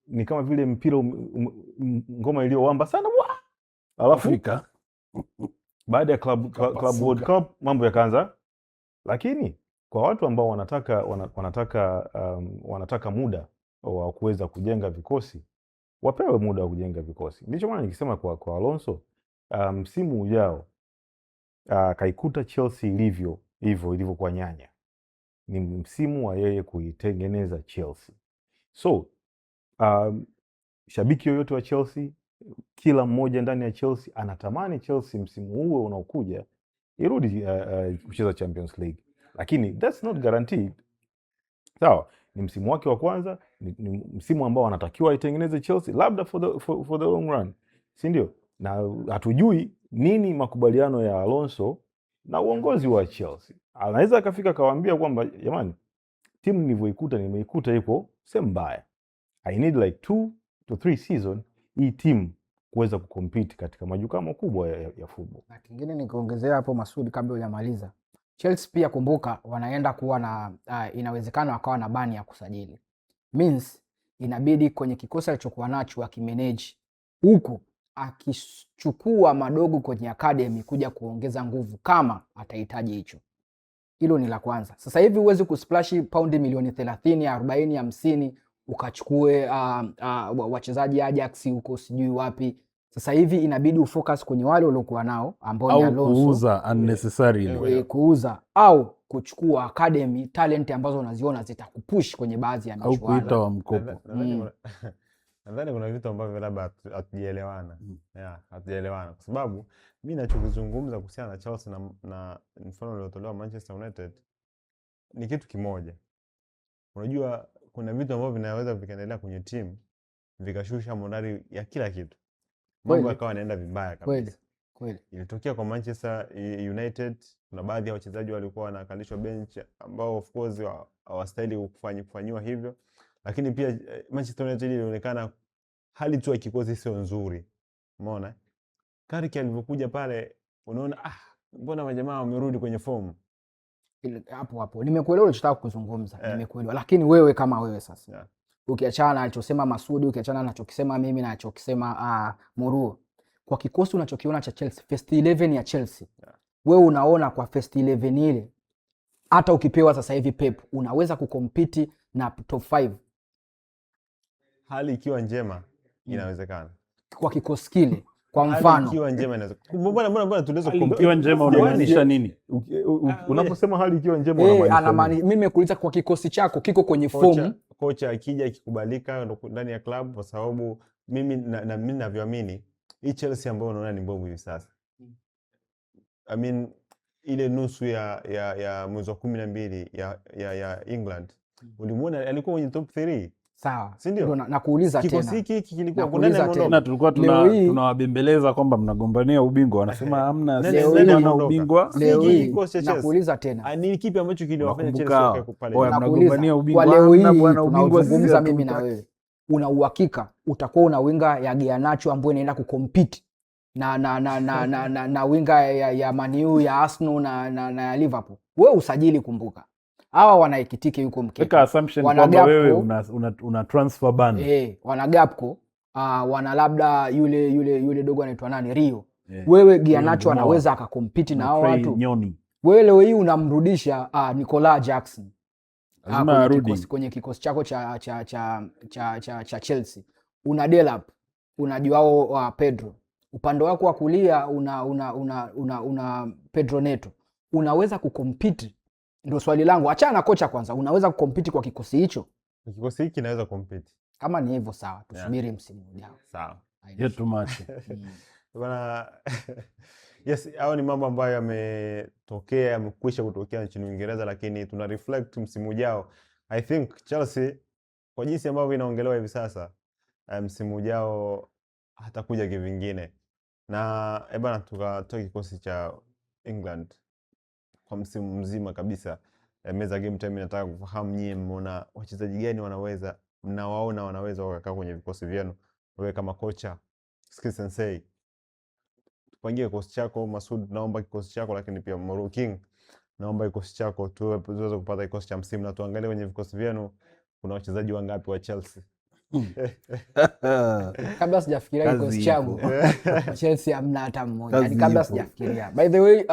ni kama vile mpira ngoma iliyowamba sana alafu baada ya Club World Cup mambo yakaanza. Lakini kwa watu ambao wanataka muda wa kuweza kujenga vikosi, wapewe muda wa kujenga vikosi. Ndicho maana nikisema kwa Alonso, msimu ujao kaikuta Chelsea ilivyo kwa nyanya, ni msimu wa yeye kuitengeneza Chelsea. So shabiki yoyote wa Chelsea, kila mmoja ndani ya Chelsea anatamani Chelsea msimu huo unaokuja irudi kucheza Champions League, lakini that's not guaranteed. Sawa, ni msimu wake wa kwanza, ni msimu ambao anatakiwa aitengeneze Chelsea labda for the long run, si ndio? Na hatujui nini makubaliano ya Alonso na uongozi wa Chelsea. Anaweza akafika akawaambia kwamba jamani, timu nimeikuta iko sehemu mbaya, I need like 2 to 3 season hii timu kuweza kucompete katika majukwaa makubwa ya football. Na kingine nikaongezea hapo Masudi, kabla hujamaliza, Chelsea pia kumbuka wanaenda kuwa na inawezekana wakawa na bani ya kusajili, means inabidi kwenye kikosi alichokuwa nacho akimanage huku akichukua madogo kwenye academy kuja kuongeza nguvu kama atahitaji hicho. Hilo ni la kwanza. Sasa hivi huwezi kusplash paundi milioni 30, 40, 50 ukachukue wachezaji Ajax huko sijui wapi. Sasa hivi inabidi ufocus kwenye wale waliokuwa nao ambao ni Alonso, kuuza unnecessarily, kuuza au kuchukua academy talent ambazo unaziona zitakupush kwenye baadhi ya michuano au kuita wa mkopo. Nadhani kuna vitu ambavyo labda hatujaelewana. Hatujaelewana kwa sababu mimi ninachokizungumza kuhusiana na Chelsea na mfano uliotolewa Manchester United ni kitu kimoja. Unajua kuna vitu ambavyo vinaweza vikaendelea kwenye timu vikashusha morali ya kila kitu. Mambo yakawa yanaenda vibaya kabisa. Kweli. Ilitokea kwa Manchester United, kuna baadhi ya wachezaji walikuwa wanakalishwa bench ambao of course hawastahili kufanywa hivyo. Lakini pia Manchester United ilionekana hali tu ya kikosi sio nzuri. Umeona? Carrick alivyokuja pale unaona mbona majamaa wamerudi kwenye form. Hapo nimekuelewa unachotaka kuzungumza. Nimekuelewa. Lakini wewe kama wewe sasa. Ukiachana na alichosema Masudi, ukiachana na anachokisema mimi na anachokisema Muruo, kwa kikosi unachokiona cha Chelsea, first 11 ya Chelsea. Wewe unaona kwa first 11 ile hata ukipewa sasa hivi Pep unaweza kucompete na top 5? Hali ikiwa njema inawezekana. Kwa kikosi kile kwa mfano. Hali ikiwa njema inawezekana. Mbona tunaweza kucompete? Ikiwa njema unamaanisha nini? Unaposema hali ikiwa njema unamaanisha nini? Mimi nimekuuliza kwa kikosi chako kiko kwenye form. Kocha akija ikikubalika ndani ya club, kwa sababu mimi ninavyoamini hii Chelsea ambayo unaona ni mbovu hivi sasa. I mean ile nusu ya mwezi wa 12 ya England ulimuona alikuwa kwenye top 3. Sawa. Si ndio? Nakuuliza tena. Kikosi hiki kilikuwa kuna nani tena, tulikuwa tunawabembeleza kwamba mnagombania ubingwa, wanasema hamna na ubingwa. Leo hii nakuuliza tena. Ni kipi ambacho kiliwafanya Chelsea wakae pale? Mnagombania ubingwa. Kwa leo hii tunazungumza mimi na wewe. Una uhakika utakuwa una winga ya Garnacho ambaye inaenda kucompete na winga ya Man U, ya Arsenal na ya Liverpool? Wewe usajili, kumbuka. Hawa wanaikitiki yuko mkeka. Weka assumption kwamba wewe una transfer ban. Wana Gapco, wana labda yule dogo anaitwa nani, Rio. Wewe Garnacho anaweza akakompiti na hao watu? wewe leo hii unamrudisha Nicolas Jackson lazima arudi kwenye kikosi chako cha Chelsea. Una Delap, una Joao Pedro, upande wako wa kulia una Pedro Neto. Unaweza kukompiti? Ndio swali langu. Achana na kocha kwanza, unaweza kukompiti kwa kikosi hicho? Kikosi hiki kinaweza kukompiti. Kama ni hivyo sawa, tusubiri msimu ujao. Sawa. Yetu macho. Bwana yes, hao ni mambo ambayo yametokea, yamekwisha kutokea nchini Uingereza, lakini tuna reflect msimu ujao. I think Chelsea kwa jinsi ambavyo inaongelewa hivi sasa, msimu ujao hatakuja kivingine. Na bwana, tukatoa kikosi cha England kwa msimu mzima kabisa. Meza Game Time nataka kufahamu nyie mmeona wachezaji gani mnawaona wanaweza wakakaa kwenye vikosi vyenu. Wewe kama kocha Skill Sensei, tupangie kikosi chako. Masud, naomba kikosi chako, lakini pia Moru King, naomba kikosi chako tuweze kupata kikosi cha msimu, na tuangalie kwenye vikosi vyenu kuna wachezaji wangapi wa Chelsea. Kabla sijafikiria kikosi changu Chelsea hamna hata mmoja. Yaani kabla sijafikiria. By the way,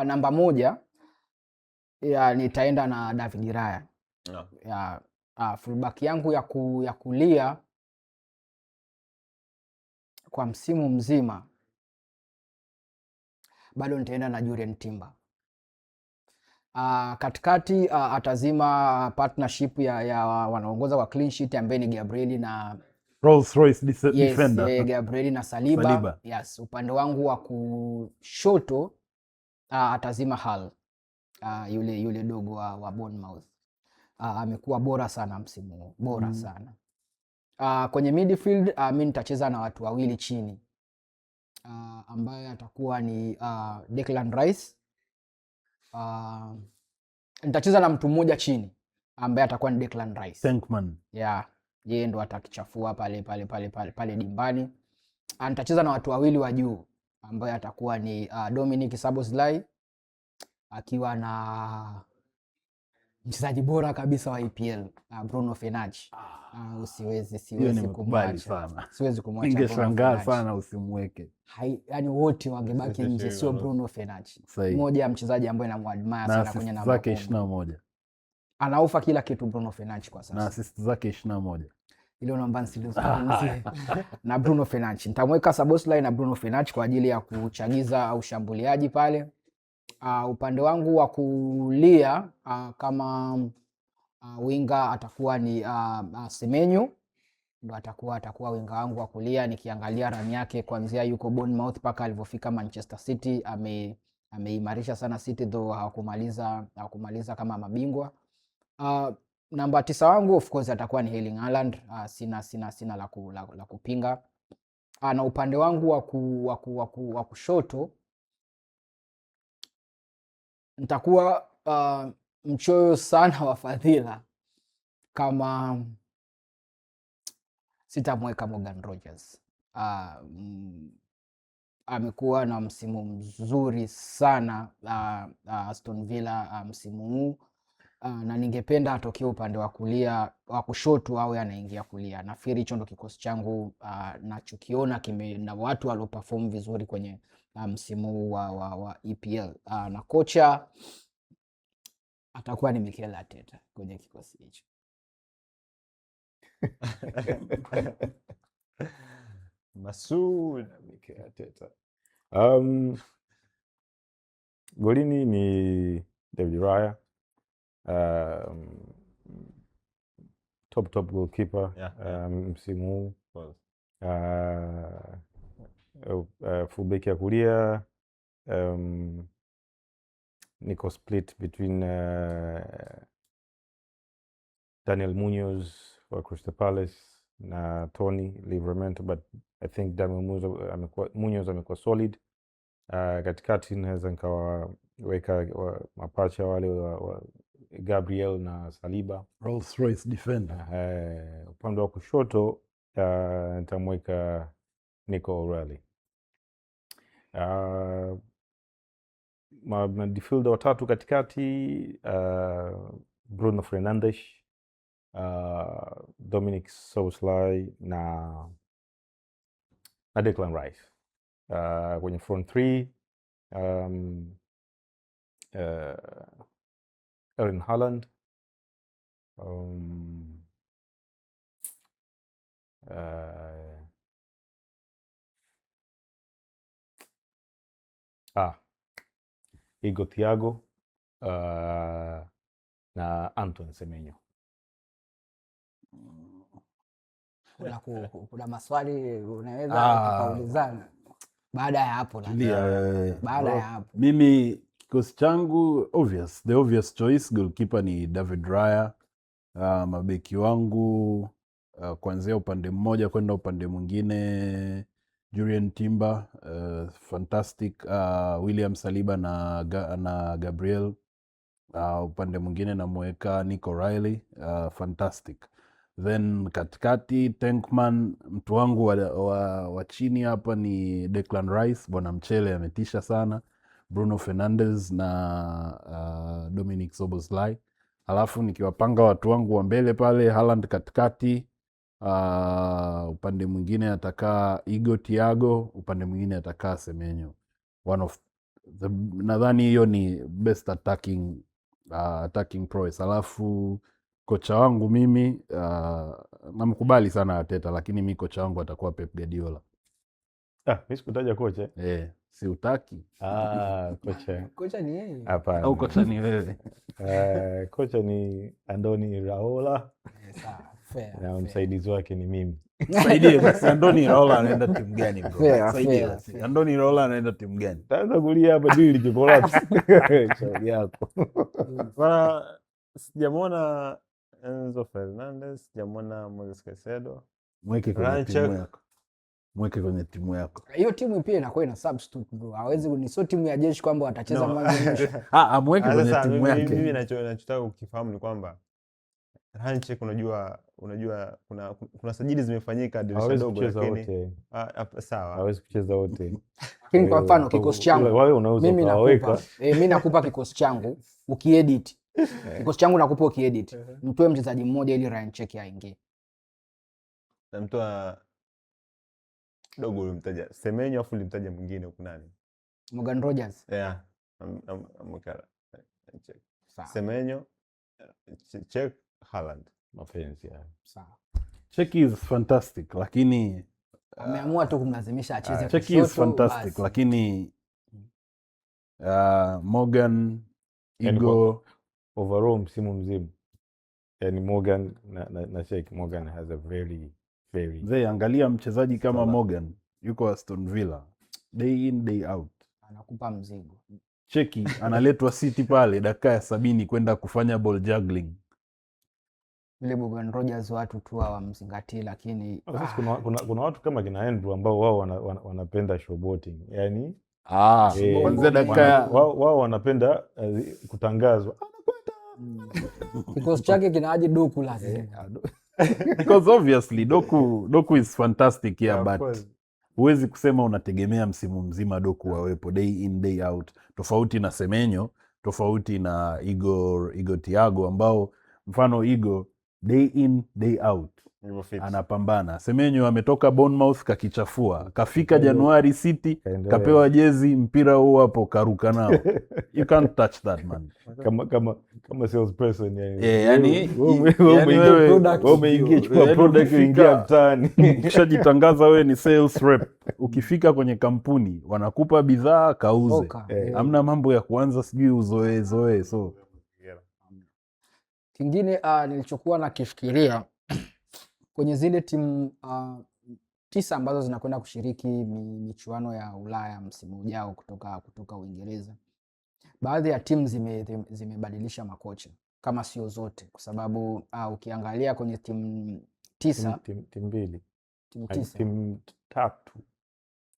namba 1 nitaenda na David Raya. Fullback yangu ya kulia kwa msimu mzima bado nitaenda na Jurgen Timber. Katikati atazima partnership ya wanaongoza kwa clean sheet ambaye ni Gabriel na Rolls Royce defender. Gabriel na Saliba. Yes, upande wangu wa kushoto atazima Hull. Yule dogo wa Bournemouth. Amekuwa bora sana msimu, bora sana. Kwenye midfield mimi nitacheza na watu wawili chini. Ambaye atakuwa ni Declan Rice. Nitacheza na mtu mmoja chini ambaye atakuwa ni Declan Rice. Tankman. Yeye ndo atakichafua pale dimbani. Nitacheza na watu wawili wa juu ambaye atakuwa ni Dominic Szoboszlai akiwa na mchezaji bora kabisa wa EPL Bruno Fernandes. Siwezi kumwacha. Ningeshangaa sana usimweke. Yaani wote wangebaki nje, sio Bruno Fernandes. Mmoja ya mchezaji ambaye namuadmire sana kwenye namba zake 21. Anaofa kila kitu Bruno Fernandes kwa sasa. Na assist zake 21. Ile namba nsilizungumzie na Bruno Fernandes. Nitamweka Szoboszlai na Bruno Fernandes kwa ajili ya kuchagiza ushambuliaji pale. Upande wangu wa kulia kama winga atakuwa ni Semenyo, ndo atakuwa winga wangu wa kulia. Nikiangalia run yake kuanzia yuko Bournemouth mpaka alivyofika Manchester City, ameimarisha sana City, though hawakumaliza kama mabingwa. Namba 9 wangu of course atakuwa ni Erling Haaland. Sina la kupinga. Na upande wangu wa kushoto nitakuwa mchoyo sana wa fadhila kama sitamweka Morgan Rogers. Amekuwa na msimu mzuri sana Aston Villa msimu huu, na ningependa atokee upande wa kulia, wa kushoto awe anaingia kulia. Nafikiri hicho ndo kikosi changu nachokiona na watu walioperform vizuri kwenye msimu wa EPL. Na kocha atakuwa ni Mikel Arteta kwenye kikosi hicho. Masud. Mikel Arteta. Golini ni David Raya. Top goalkeeper msimu huu. Fullback ya kulia niko split between Daniel Munoz wa Crystal Palace na Tony Livramento, but I think Daniel Munoz amekuwa solid. Katikati naweza nikawaweka mapacha wale wa Gabriel na Saliba, Rolls Royce defender. Upande wa kushoto nitamweka Nico O'Reilly. Midfielder watatu katikati, Bruno Fernandes, Dominic Szoboszlai na Declan Rice. Kwenye front 3 Erling Haaland, Igor Thiago na Antoine Semenyo. Kuna maswali unaweza kuulizana baada ya hapo. Baada ya hapo mimi kikosi changu the obvious choice goalkeeper ni David Raya. Mabeki wangu kuanzia upande mmoja kwenda upande mwingine Jurrien Timber, fantastic. William Saliba na Gabriel. Upande mwingine namweka Nico Riley, fantastic. Then katikati Tankman, mtu wangu wa chini hapa ni Declan Rice, bwana mchele ametisha sana. Bruno Fernandes na Dominic Szoboszlai. Halafu nikiwapanga watu wangu wa mbele pale, Haaland katikati, upande mwingine atakaa Igor Thiago, upande mwingine atakaa Semenyo. Nadhani hiyo ni best attacking prowess. Halafu kocha wangu mimi namkubali sana Arteta, lakini mi kocha wangu atakuwa Pep Guardiola. Mimi sikutaja kocha. Si utaki? Kocha ni yeye. Hapana. Au kocha ni wewe? Kocha ni Andoni Raola. Fair. Na msaidizi wake ni mimi. Saidie basi, Andoni Raola anaenda timu gani bro? Saidie basi. Andoni Raola anaenda timu gani? Taanza kulia hapa dili collapse. Shauri yako. Bwana, sijamwona Enzo Fernandez, sijamwona Moises Caicedo. Mweke kwenye timu yako. Mweke kwenye timu yako. Hiyo timu pia inakuwa ina substitute bro. Hawezi ni sio timu ya jeshi kwamba watacheza mwanzo mwisho. Amweke kwenye timu yake. Mimi ninachotaka ukifahamu ni kwamba Ranchek, unajua kuna sajili zimefanyika dirisha dogo, lakini sawa, hawezi kucheza wote. Lakini kwa mfano kikosi changu mimi nakupa kikosi changu ukiedit. Kikosi changu nakupa ukiedit. Mtoe mchezaji mmoja ili Ranchek aingie. Namtoa dogo ulimtaja Semenyo, afu ulimtaja mwingine huko nani? Morgan Rogers. Amkala. Semenyo, check Haaland. Mapenzi ya. Sawa. Check is fantastic, lakini ameamua tu kumlazimisha acheze kushoto. Check is fantastic basi. Lakini Morgan, Igor overall msimu mzima. Yani Morgan na Check, Morgan has a very angalia mchezaji kama Morgan yuko Aston Villa day in day out, anakupa mzigo. Cheki analetwa City pale dakika ya 70 kwenda kufanya ball juggling. Ile Morgan Rogers watu tu hawamzingatii, lakini kuna watu kama kina Andrew ambao wao wanapenda showboating. Yani kwanza dakika wao wanapenda kutangazwa. Kikosi chake kinaaje Doku lazima. Because obviously Doku is fantastic here, but huwezi kusema unategemea msimu mzima Doku wawepo day in day out, tofauti na Semenyo, tofauti na Igor Thiago ambao mfano Igor day in day out anapambana. Semenyo ametoka Bournemouth kakichafua, kafika Januari City kapewa jezi, mpira huo hapo karuka nao. You can't touch that man. Kama salesperson yani wewe umeingia chukua product ingia mtaani. Ukishajitangaza wewe ni sales rep, ukifika kwenye kampuni wanakupa bidhaa kauze. Hamna mambo ya kuanza sijui uzoe. So kingine nilichokuwa nakifikiria kwenye zile timu 9 ambazo zinakwenda kushiriki michuano ya Ulaya msimu ujao kutoka Uingereza, baadhi ya timu zimebadilisha makocha, kama sio zote, kwa sababu ukiangalia kwenye timu 9 timu 3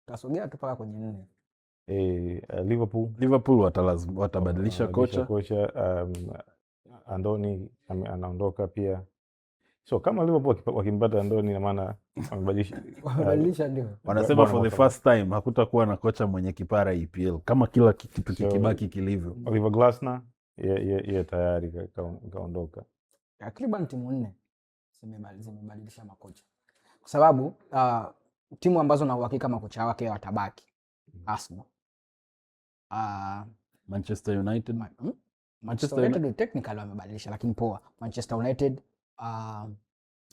tasogea tu paka kwenye 4. Liverpool watabadilisha kocha. Andoni anaondoka pia. So kama Liverpool wakimpata Andoni, na maana wamebadilisha ndio. Wanasema for the first time hakutakuwa na kocha mwenye kipara EPL, kama kila kitu kikibaki kilivyo. Oliver Glasner yeye tayari kaondoka. Takriban timu 4 zimebadilisha makocha, kwa sababu timu ambazo na uhakika makocha wake watabaki Arsenal, Manchester United. Manchester United technically wamebadilisha, lakini poa. Manchester United,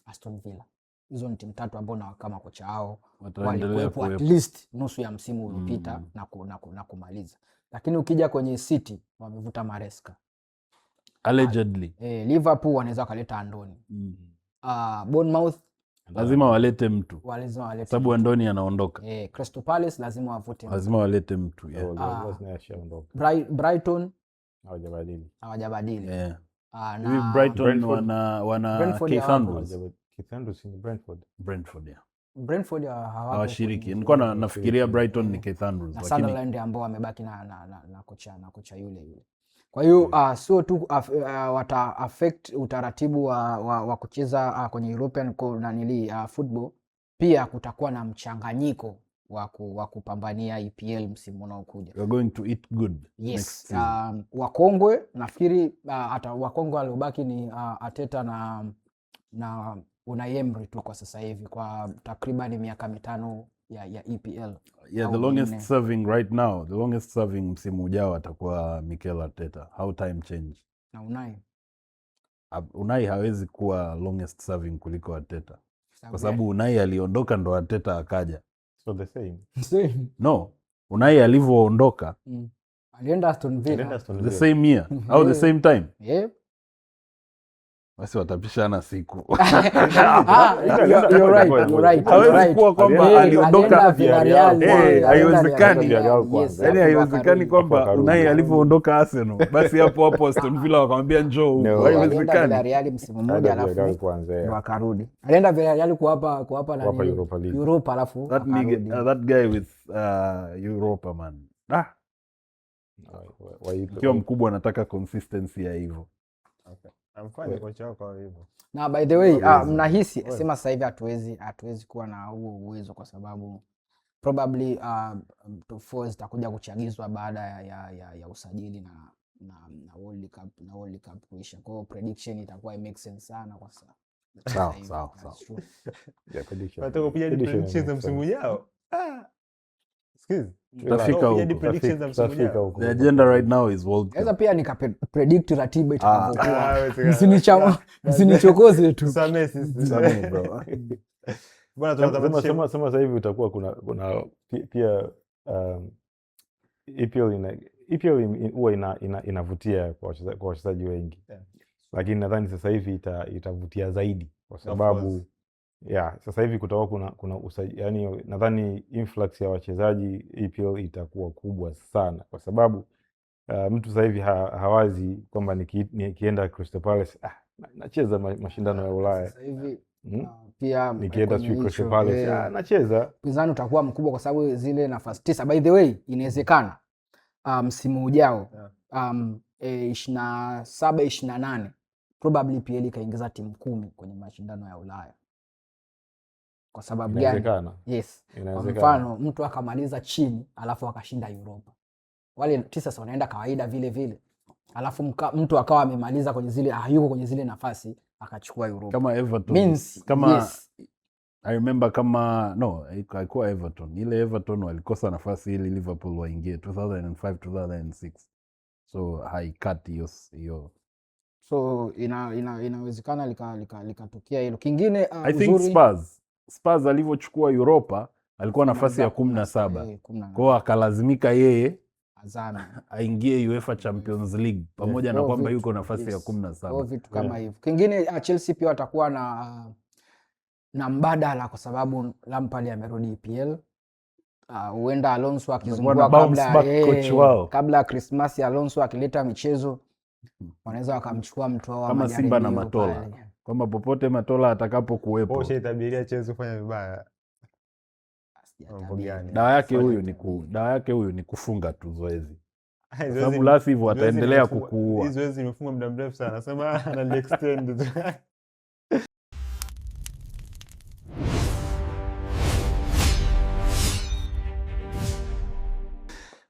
Aston Villa, hizo ni timu tatu ambao na kama kocha wao walikuwepo at least nusu ya msimu uliopita na kumaliza. Lakini ukija kwenye City wamevuta Maresca allegedly. Liverpool wanaweza kaleta Andoni. Bournemouth lazima walete mtu, sababu Andoni anaondoka. Crystal Palace lazima wavute mtu, lazima walete mtu. Brighton hawajabadili. Na Brighton wana Brentford hawashiriki. Nilikuwa nafikiria Brighton ni Keith Andrews, lakini Sunderland ambao wamebaki na kocha yule. Kwa hiyo sio tu wata affect utaratibu wa kucheza kwenye European football, pia kutakuwa na mchanganyiko wa kupambania EPL msimu unaokuja. We are going to eat good. Yes. Wakongwe nafikiri hata wakongwe waliobaki ni Arteta na Unai Emery tu kwa sasa hivi kwa takriban miaka 5 ya EPL. Yeah, the longest serving right now, the longest serving msimu ujao atakuwa Mikel Arteta. How time change. Na Unai hawezi kuwa longest serving kuliko Arteta. Kwa sababu Unai aliondoka ndo Arteta akaja. So the same. No, Unai alivyoondoka alienda Aston Villa the same year au the same time. Yeah. Basi watapishana siku. You're right. Hawezi kuwa kwamba aliondoka Villarreal. Haiwezekani. Yaani haiwezekani kwamba Unai alivyoondoka Arsenal basi hapo Aston Villa wakamwambia njoo. Haiwezekani. Villarreal msimu mmoja alafu wakarudi. Alienda Villarreal kuwapa na Europa alafu that guy with Europa man. Kiwa mkubwa anataka consistency ya hivyo. Okay. Amfanye kocha wako hivyo. Na by the way, mnahisi sema sasa hivi hatuwezi kuwa na huo uwezo kwa sababu probably top 4 zitakuja kuchagizwa baada ya usajili na World Cup kuisha. Kwa hiyo prediction itakuwa it makes sense sana kwa sasa. Sawa. Yeah, prediction. Nataka kupiga prediction za msimu ujao. Excuse. Tutafika huko. The agenda right now is World Cup. Sasa pia predict ratiba itakavyokuwa. Msinichokoze tu. Samee bro. Bwana tunataka sema sasa hivi utakuwa kuna pia EPL huwa inavutia kwa wachezaji wengi. Yeah. Lakini nadhani sasa hivi itavutia zaidi kwa sababu sasa hivi kutakuwa kuna yani nadhani influx ya wachezaji EPL itakuwa kubwa sana kwa sababu mtu sasa hivi hawazi kwamba nikienda Crystal Palace nacheza mashindano ya Ulaya. Sasa hivi pia nikienda Crystal Palace nacheza. Pinzani utakuwa mkubwa kwa sababu zile nafasi 9. By the way, inawezekana msimu ujao 27 28 probably PL ikaingiza timu 10 kwenye mashindano ya Ulaya. Kwa sababu gani? Yes. Kwa mfano mtu akamaliza chini alafu akashinda Europa. Wale 9 sasa wanaenda kawaida vile. Alafu mtu akawa amemaliza kwenye zile yuko kwenye zile nafasi akachukua Europa. Kama Everton. I remember haikuwa Everton. Ile Everton walikosa nafasi ili Liverpool waingie 2005 2006. So haikati hiyo. So inawezekana likatokea hilo. Kingine I think Spurs alivyochukua Europa alikuwa nafasi ya 17. Kwa hiyo akalazimika yeye aingie UEFA Champions League pamoja na kwamba yuko nafasi ya 17. Kwa vitu kama hivyo. Kingine Chelsea pia watakuwa na mbadala kwa sababu Lampard amerudi EPL. Huenda Alonso akizungua kabla Christmas, Alonso akileta michezo wanaweza wakamchukua mtu wao kama Simba na Matola. Kwamba popote Matola atakapokuwepo. Kwa itabiria Chelsea kufanya vibaya. Dawa yake huyu ni kufunga tu zoezi. Sababu la sivyo ataendelea kukuua. Hizo zoezi zimefunga muda mrefu sana. Nasema ana extend.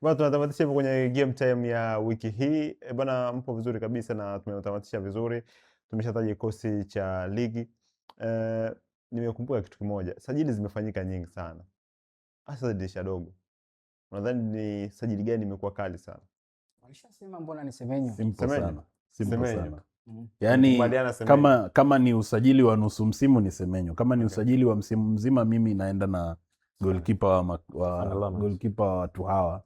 Bwana tunatamatisha hivyo kwenye game time ya wiki hii. Bwana mpo vizuri kabisa na tumetamatisha vizuri. Tumeshataja kikosi cha ligi. Nimekumbuka kitu kimoja. Sajili zimefanyika nyingi sana. Hasa dirisha dogo. Unadhani ni sajili gani imekuwa kali sana? Alishasema mbona ni Semenyo. Simple sana. Simple Semenyo. sana. Yaani Kubaliana Semenyo. kama ni usajili wa nusu msimu ni Semenyo. Kama ni usajili wa msimu mzima mimi naenda na goalkeeper wa goalkeeper wa watu hawa.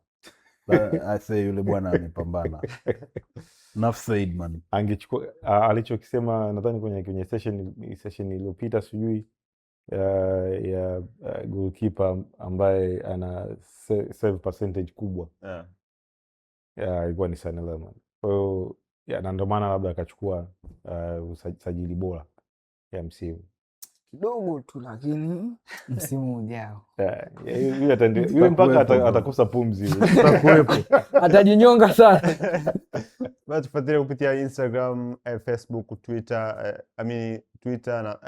I say yule bwana amepambana. Enough said man. Angechukua alichokisema nadhani kwenye session iliyopita sijui ya goalkeeper ambaye ana save percentage kubwa. Ilikuwa ni Sane Lerman. Kwa hiyo na ndio maana labda akachukua usajili bora ya msimu. Kidogo tu lakini msimu ujao. Yule mpaka atakosa pumzi. Atakuwepo. Atajinyonga sana. Basi tufuatilie kupitia Instagram, Facebook, Twitter, Twitter na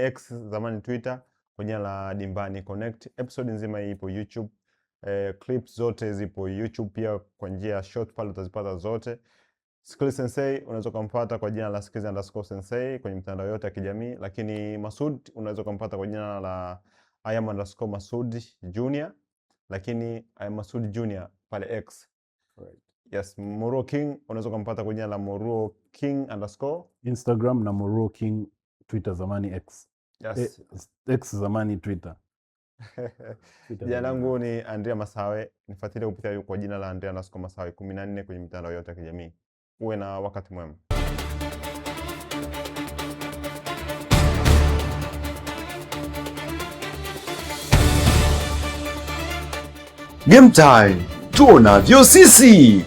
X zamani Twitter kwa jina la Dimbani Connect. Episode nzima ipo YouTube. Clips zote zipo YouTube pia kwa njia ya short pale utazipata zote. Skills Sensei unaweza kumpata kwa jina la skills_sensei kwenye mitandao yote ya kijamii, lakini Masud unaweza kumpata kwa jina la @Masud Junior, lakini I am Masud Junior pale X. Right. Yes, Moruo King unaweza kumpata kwa jina la Moruo King_ Instagram na Moruo King Twitter zamani X. Yes. X zamani Twitter. Jina langu ni Andrea Masawe, nifuatilie kupitia kwa jina la Andrea_Masawe 14 kwenye mitandao yote ya kijamii. Uwe na wakati mwema. Game time, tuonavyo sisi.